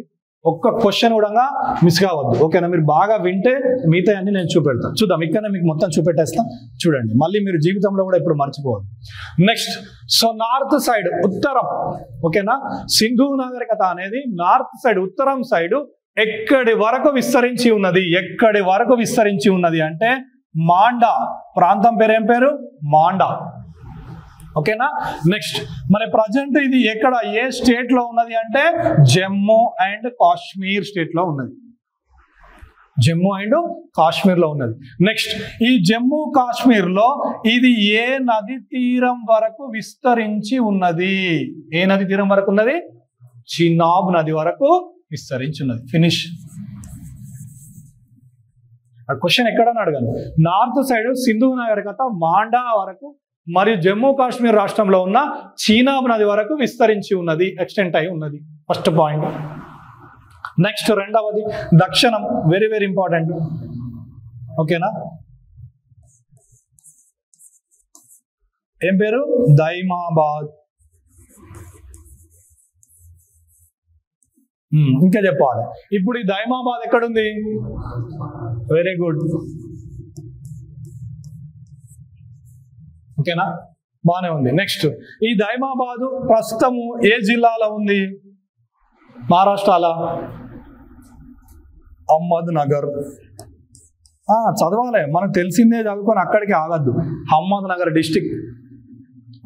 ఒక్క క్వశ్చన్ కూడా మిస్ కావద్దు. ఓకేనా, మీరు బాగా వింటే మిగతా అన్ని నేను చూపెడతాను. చూద్దాం, ఇక్కడ మీకు మొత్తం చూపెట్టేస్తాం, చూడండి. మళ్ళీ మీరు జీవితంలో కూడా ఇప్పుడు మర్చిపోవద్దు. నెక్స్ట్, సో నార్త్ సైడ్, ఉత్తరం. ఓకేనా, సింధు నాగరికత అనేది నార్త్ సైడ్, ఉత్తరం సైడ్ ఎక్కడి వరకు విస్తరించి ఉన్నది అంటే మాండా ప్రాంతం పేరు. ఏం పేరు? మాండా. ఓకేనా, నెక్స్ట్ మరి ప్రజెంట్ ఇది ఎక్కడ, ఏ స్టేట్ లో ఉన్నది అంటే జమ్మూ అండ్ కాశ్మీర్ స్టేట్ లో ఉన్నది. నెక్స్ట్, ఈ జమ్మూ కాశ్మీర్ లో ఇది ఏ నది తీరం వరకు విస్తరించి ఉన్నది? ఏ నది తీరం వరకు ఉన్నది? చినాబ్ నది వరకు విస్తరించి ఉన్నది. ఫినిష్. ఆ క్వశ్చన్ ఎక్కడని అడగాను. నార్త్ సైడ్ సింధు నాగరికత మాండా వరకు మరియు జమ్మూ కాశ్మీర్ రాష్ట్రంలో ఉన్న చీనాబ్ నది వరకు విస్తరించి ఉన్నది, ఎక్స్టెంట్ అయి ఉన్నది. First point. నెక్స్ట్, రెండవది దక్షిణం. Very very important. ఓకేనా, ఏం పేరు? దైమాబాద్. ఇంకా చెప్పాలి. ఇప్పుడు ఈ దైమాబాద్ ఎక్కడుంది? Very good. ఓకేనా, బాగానే ఉంది. నెక్స్ట్, ఈ దైమాబాదు ప్రస్తుతము ఏ జిల్లాలో ఉంది? మహారాష్ట్రలో అహ్మద్ నగర్. చదవాలి, మనకు తెలిసిందే చదువుకొని అక్కడికి ఆగద్దు. అహ్మద్ నగర్ డిస్టిక్.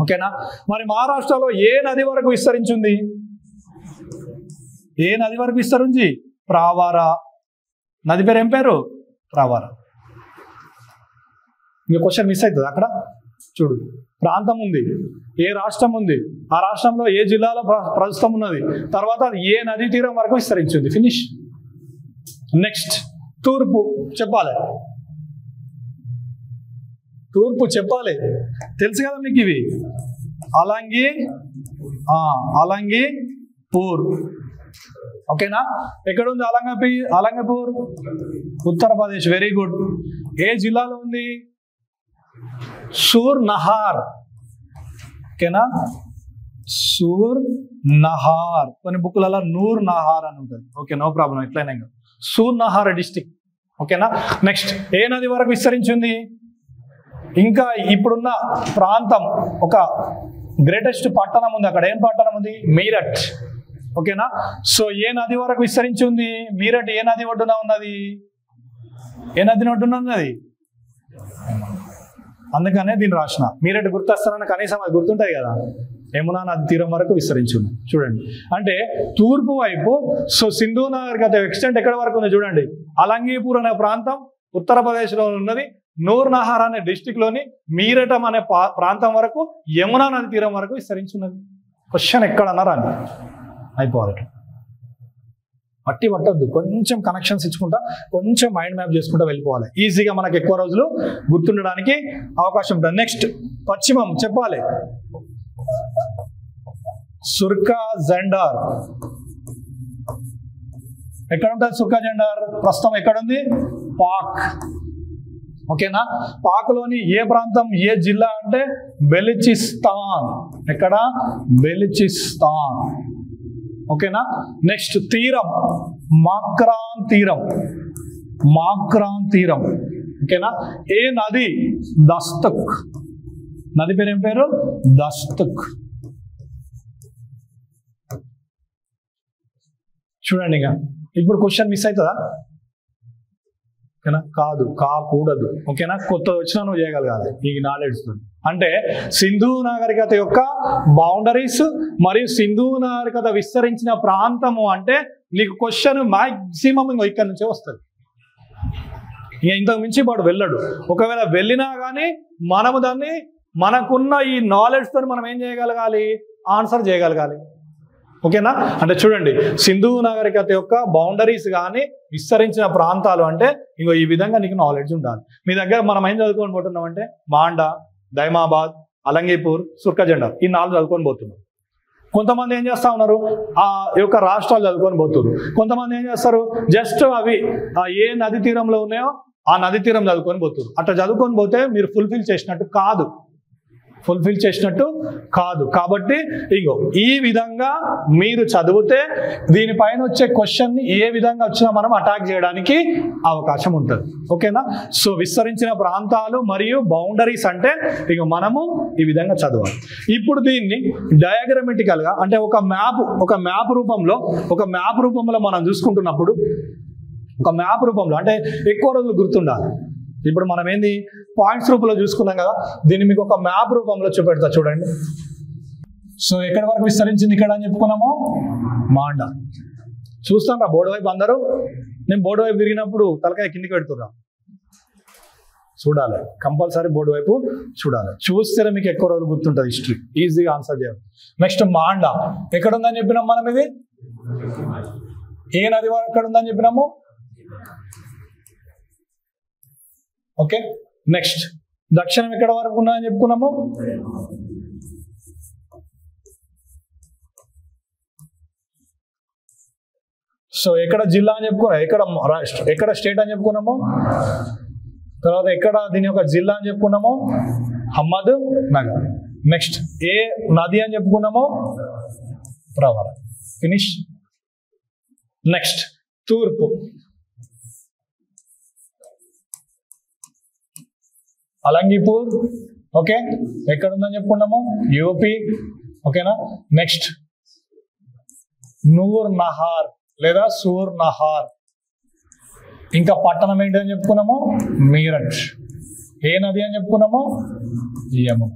ఓకేనా, మరి మహారాష్ట్రలో ఏ నది వరకు విస్తరించింది? ఏ నది వరకు విస్తరించి? ప్రావారా నది పేరు. ఏం పేరు? ప్రావారా. ఇంకో క్వశ్చన్ మిస్ అవుతుంది అక్కడ. చూడు, ప్రాంతం ఉంది, ఏ రాష్ట్రం ఉంది, ఆ రాష్ట్రంలో ఏ జిల్లాలో ప్రస్తుతం ఉన్నది, తర్వాత ఏ నదీ తీరం వరకు విస్తరించింది. ఫినిష్. నెక్స్ట్, తూర్పు చెప్పాలి. తెలుసు కదా మీకు ఇవి. అలంగీపూర్. ఓకేనా, ఎక్కడుంది అలంగపూర్? ఉత్తరప్రదేశ్. Very good. ఏ జిల్లాలో ఉంది? సూర్ నహార్. ఓకేనా, సూర్ నహార్. కొన్ని బుక్లలో నూర్ నహార్ అని ఉంటుంది. ఓకే, నో ప్రాబ్లం, ఎట్లయినా సూర్ నహార్ డిస్టిక్. ఓకేనా, నెక్స్ట్, ఏ నది వరకు విస్తరించింది? ఇంకా ఇప్పుడున్న ప్రాంతం ఒక గ్రేటెస్ట్ పట్టణం ఉంది అక్కడ. ఏం పట్టణం ఉంది? మీరట్. ఓకేనా, సో ఏ నది వరకు విస్తరించి ఉంది? మీరట్ ఏ నది ఒడ్డున ఉన్నది? అందుకనే దీన్ని రాసిన. మీరట్ గుర్తొస్తానని కనీసం అది గుర్తుంటాయి కదా. యమునా నది తీరం వరకు విస్తరించి ఉంది. చూడండి, అంటే తూర్పు వైపు సో సింధు నాగరికత ఎక్స్టెంట్ ఎక్కడ వరకు ఉంది చూడండి. అలంగీపూర్ అనే ప్రాంతం ఉత్తరప్రదేశ్లో ఉన్నది. నూర్ నహార్ అనే డిస్టిక్ లోని మీరటం అనే ప్రాంతం వరకు యమునా నది తీరం వరకు విస్తరించున్నది. క్వశ్చన్ ఎక్కడన్నారా అని అయిపోవాలి. మట్టి పట్టద్దు, కొంచెం కనెక్షన్స్ ఇచ్చుకుంటా, కొంచెం మైండ్ మ్యాప్ చేసుకుంటా వెళ్ళిపోవాలి. ఈజీగా మనకు ఎక్కువ రోజులు గుర్తుండడానికి అవకాశం ఉంటుంది. నెక్స్ట్ పశ్చిమం చెప్పాలి. సుర్కా జెండార్ ఎక్కడ ఉంటుంది? సుర్కా జెండార్ ప్రస్తుతం ఎక్కడుంది? పాక్. ఓకేనా? పాక్లోని ఏ ప్రాంతం, ఏ జిల్లా అంటే బెలిచిస్తాన్. ఎక్కడ? బెలిచిస్తాన్. ఓకేనా? నెక్స్ట్ తీరం మాక్రాన్ తీరం. మాక్రాన్ తీరం. ఓకేనా? ఏ నది? దస్తక్. నది పేరు ఏం పేరు? దస్తక్. చూడండి, ఇక ఇప్పుడు క్వశ్చన్ మిస్ అవుతుందా? ఓకేనా? కాదు, కాకూడదు. ఓకేనా? కొత్త వచ్చినా నువ్వు చేయగలగాలి ఈ నాలెడ్జ్. అంటే సింధు నాగరికత యొక్క బౌండరీస్ మరియు సింధు నాగరికత విస్తరించిన ప్రాంతము అంటే నీకు క్వశ్చన్ మాక్సిమం ఇంకో ఇక్కడ నుంచే వస్తుంది. ఇక ఇంతకు మించి వాడు వెళ్ళడు. ఒకవేళ వెళ్ళినా కానీ మనము దాన్ని మనకున్న ఈ నాలెడ్జ్ తో మనం ఏం చేయగలగాలి? ఆన్సర్ చేయగలగాలి. ఓకేనా? అంటే చూడండి, సింధు నాగరికత యొక్క బౌండరీస్ కానీ విస్తరించిన ప్రాంతాలు అంటే ఇంకో ఈ విధంగా నీకు నాలెడ్జ్ ఉండాలి. మీ దగ్గర మనం ఏం చదువుకొని పోతున్నాం అంటే మాండా, దైమాబాద్, అలంగీపూర్, సుర్కా జెండార్ ఈ 4 చదువుకొని పోతున్నాం. కొంతమంది ఏం చేస్తా ఉన్నారు? ఆ యొక్క రాష్ట్రాలు చదువుకొని పోతున్నారు. కొంతమంది ఏం చేస్తారు? జస్ట్ అవి ఏ నది తీరంలో ఉన్నాయో ఆ నది తీరం చదువుకొని పోతున్నారు. అట్లా చదువుకొని పోతే మీరు ఫుల్ఫిల్ చేసినట్టు కాదు. కాబట్టి ఇంకో ఈ విధంగా మీరు చదివితే దీనిపైన వచ్చే క్వశ్చన్ ని ఏ విధంగా వచ్చినా మనం అటాక్ చేయడానికి అవకాశం ఉంటుంది. ఓకేనా? సో విస్తరించిన ప్రాంతాలు మరియు బౌండరీస్ అంటే ఇక మనము ఈ విధంగా చదవాలి. ఇప్పుడు దీన్ని డయాగ్రమెటికల్ గా అంటే ఒక మ్యాప్ రూపంలో మనం చూసుకుంటున్నప్పుడు, ఒక మ్యాప్ రూపంలో అంటే ఎక్కువ రోజులు గుర్తుండాలి. ఇప్పుడు మనం ఏంది పాయింట్స్ రూపంలో చూసుకున్నాం కదా, దీన్ని మీకు ఒక మ్యాప్ రూపంలో చూపెడతా చూడండి. సో ఎక్కడి వరకు విస్తరించింది ఇక్కడ అని చెప్పుకున్నాము? మాండా. చూస్తాను రా బోర్డు వైపు అందరూ. నేను బోర్డు వైపు తిరిగినప్పుడు తలకాయ కిందికి పెడుతున్నా. చూడాలి, కంపల్సరీ బోర్డు వైపు చూడాలి. చూస్తేనే మీకు ఎక్కువ రోజులు గుర్తుంటుంది హిస్టరీ, ఈజీగా ఆన్సర్ చేయాలి. నెక్స్ట్ మాండా ఎక్కడ ఉందని చెప్పినాం మనం? ఇది ఏ నది వరకు ఎక్కడ ఉందని చెప్పినాము? ఓకే. నెక్స్ట్ దక్షిణం ఎక్కడ వరకు ఉన్నదని చెప్పుకున్నాము? సో ఎక్కడ జిల్లా అని చెప్పుకున్నాం, ఎక్కడ స్టేట్ అని చెప్పుకున్నాము. తర్వాత ఎక్కడ దీని యొక్క జిల్లా అని చెప్పుకున్నాము? అహ్మద్ నగర్. నెక్స్ట్ ఏ నది అని చెప్పుకున్నాము? ప్రవర. ఫినిష్. నెక్స్ట్ తూర్పు అలంగీపూర్. ఓకే, ఎక్కడ ఉందని చెప్పుకున్నాము? యూపీ. ఓకేనా? నెక్స్ట్ నూర్ నహార్ లేదా సూర్ నహార్. ఇంకా పట్టణం ఏంటి అని చెప్పుకున్నాము? మీరట్. ఏ నది అని చెప్పుకున్నాము? యమున.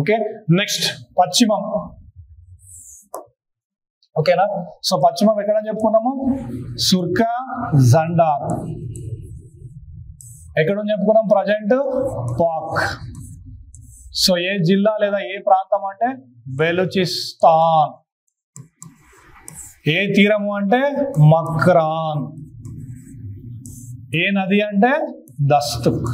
ఓకే. నెక్స్ట్ పశ్చిమం. ఓకేనా? సో పశ్చిమం ఎక్కడ అని చెప్పుకున్నాము? సుర్కా జెండార్. ఎక్కడ చెప్పుకున్నాం? ప్రజెంట్ పాక్. సో ఏ జిల్లా లేదా ఏ ప్రాంతం అంటే బెలూచిస్తాన్. ఏ తీరము అంటే మక్రాన్. ఏ నది అంటే దస్తుక్.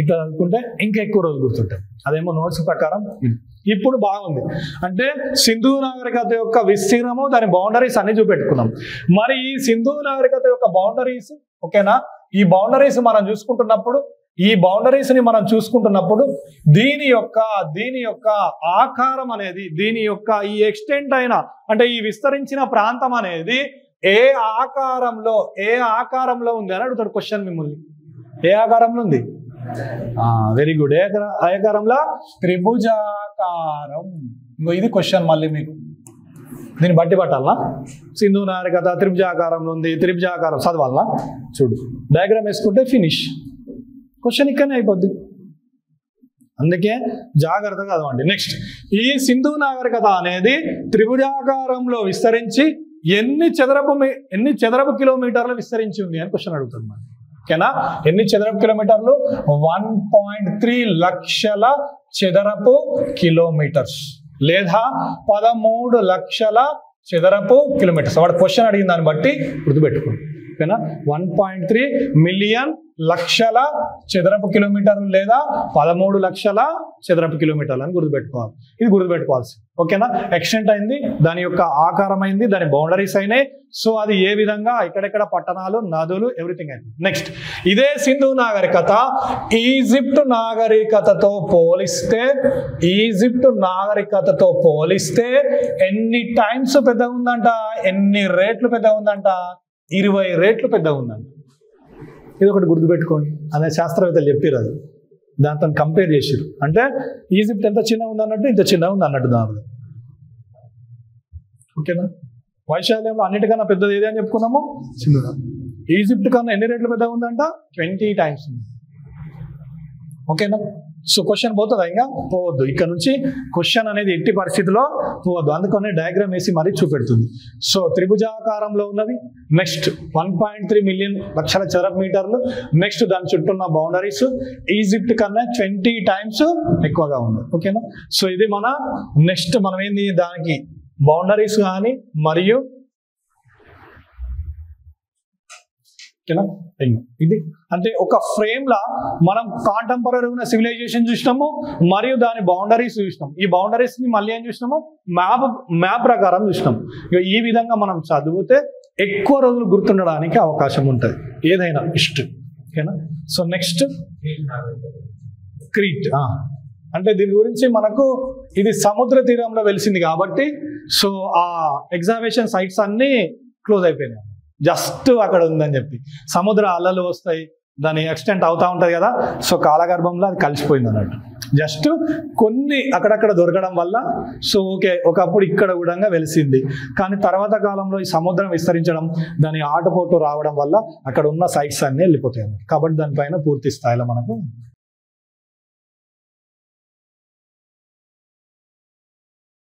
ఇట్లా చదువుకుంటే ఇంకా ఎక్కువ రోజులు గుర్తుంటాయి. అదేమో నోట్స్ ప్రకారం. ఇప్పుడు బాగుంది అంటే సింధు నాగరికత యొక్క విస్తీర్ణము, దాని బౌండరీస్ అన్ని చూపెట్టుకున్నాం. మరి ఈ సింధు నాగరికత యొక్క బౌండరీస్, ఓకేనా, ఈ బౌండరీస్ మనం చూసుకుంటున్నప్పుడు దీని యొక్క ఆకారం అనేది, దీని యొక్క ఈ ఎక్స్టెంట్ అయిన అంటే ఈ విస్తరించిన ప్రాంతం అనేది ఏ ఆకారంలో ఉంది అని అడుగుతాడు క్వశ్చన్ మిమ్మల్ని. ఏ ఆకారంలో ఉంది? Very good. ఏ ఆకారంలో? త్రిభుజాకారం. ఇది క్వశ్చన్ మళ్ళీ మీకు దీన్ని బట్టి పట్టాలా? సింధు నాగరికత త్రిభుజాకారంలో ఉంది, త్రిభుజాకారం చదవాలా? చూడు, డయాగ్రామ్ వేసుకుంటే ఫినిష్. క్వశ్చన్ ఇక్కడనే అయిపోద్ది. అందుకే జాగ్రత్తగా చదవండి. నెక్స్ట్ ఈ సింధు నాగరికత అనేది త్రిభుజాకారంలో విస్తరించి ఎన్ని చదరపు కిలోమీటర్లు విస్తరించి ఉంది అని క్వశ్చన్ అడుగుతుంది మనం. ఓకేనా? ఎన్ని చదరపు కిలోమీటర్లు? 1.3 లక్షల చదరపు కిలోమీటర్స్ లేదా 13 లక్షల చదరపు కిలోమీటర్స్. వాడు క్వశ్చన్ అడిగిన దాన్ని బట్టి గుర్తుపెట్టుకోండి. ఓకేనా? 1.3 మిలియన్ లక్షల చదరపు కిలోమీటర్లు లేదా 13 లక్షల చదరపు కిలోమీటర్లు అని గుర్తుపెట్టుకోవాలి. ఇది గుర్తుపెట్టుకోవాల్సి. ఓకేనా? ఎక్స్టెంట్ అయింది, దాని యొక్క ఆకారం అయింది, దాని బౌండరీస్ అయినాయి. సో అది ఏ విధంగా ఇక్కడెక్కడ పట్టణాలు, నదులు, ఎవ్రీథింగ్ అయింది. నెక్స్ట్, ఇదే సింధు నాగరికత ఈజిప్ట్ నాగరికతతో పోలిస్తే ఎన్ని టైమ్స్ పెద్దగా ఉందంట? ఎన్ని రేట్లు పెద్దగా ఉందంట? 20 రేట్లు పెద్దగా ఉందంట. ఇది ఒకటి గుర్తుపెట్టుకోండి. అనే శాస్త్రవేత్తలు చెప్పారు, అది దాంతో కంపేర్ చేసారు. అంటే ఈజిప్ట్ ఎంత చిన్నగా ఉందన్నట్టు ఇంత చిన్నగా ఉంది అన్నట్టు దాని. ఓకేనా? వైశాల్యంలో అన్నిటికన్నా పెద్దది ఏది అని చెప్పుకున్నాము? సింధు. ఈజిప్ట్ కన్నా ఎన్ని రేట్లు పెద్దగా ఉందంట? 20 టైమ్స్ ఉంది. ఓకేనా? సో క్వశ్చన్ పోతుందా? ఇంకా పోవద్దు. ఇక్కడ నుంచి క్వశ్చన్ అనేది ఎట్టి పరిస్థితిలో పోవద్దు. అందుకనే డయాగ్రామ్ వేసి మరీ చూపెడుతుంది. సో త్రిభుజాకారంలో ఉన్నది. నెక్స్ట్ 1.3 మిలియన్ లక్షల చదరపు మీటర్లు. నెక్స్ట్ దాని చుట్టూ ఉన్న బౌండరీస్ ఈజిప్ట్ కన్నా 20 టైమ్స్ ఎక్కువగా ఉంది. ఓకేనా? సో ఇది మన నెక్స్ట్ మనం ఏంది, దానికి బౌండరీస్ కానీ మరియు ఓకేనా ఇది అంటే ఒక ఫ్రేమ్ లా మనం కాంటెంపరరీ ఉన్న సివిలైజేషన్ చూసినాము మరియు దాని బౌండరీస్ చూసినాం. ఈ బౌండరీస్ ని మళ్ళీ ఏం చూసినాము? మ్యాప్ ప్రకారం చూసినాం. ఈ విధంగా మనం చదివితే ఎక్కువ రోజులు గుర్తుండడానికి అవకాశం ఉంటుంది ఏదైనా హిస్టరీ. ఓకేనా? So next Crete. అంటే దీని గురించి మనకు ఇది సముద్ర తీరంలో వెలిసింది కాబట్టి సో ఆ ఎగ్జామినేషన్ సైట్స్ అన్ని క్లోజ్ అయిపోయినాయి. జస్ట్ అక్కడ ఉందని చెప్పి సముద్ర అలలు వస్తాయి, దాని ఎక్స్టెంట్ అవుతా ఉంటుంది కదా. సో కాలగర్భంలో అది కలిసిపోయింది అన్నట్టు. జస్ట్ కొన్ని అక్కడక్కడ దొరకడం వల్ల సో ఓకే ఒకప్పుడు ఇక్కడ కూడా వెలిసింది. కానీ తర్వాత కాలంలో ఈ సముద్రం విస్తరించడం, దాని ఆటుపోటు రావడం వల్ల అక్కడ ఉన్న సైట్స్ అన్నీ వెళ్ళిపోతాయి. కాబట్టి దానిపైన పూర్తి స్థాయిలో మనకు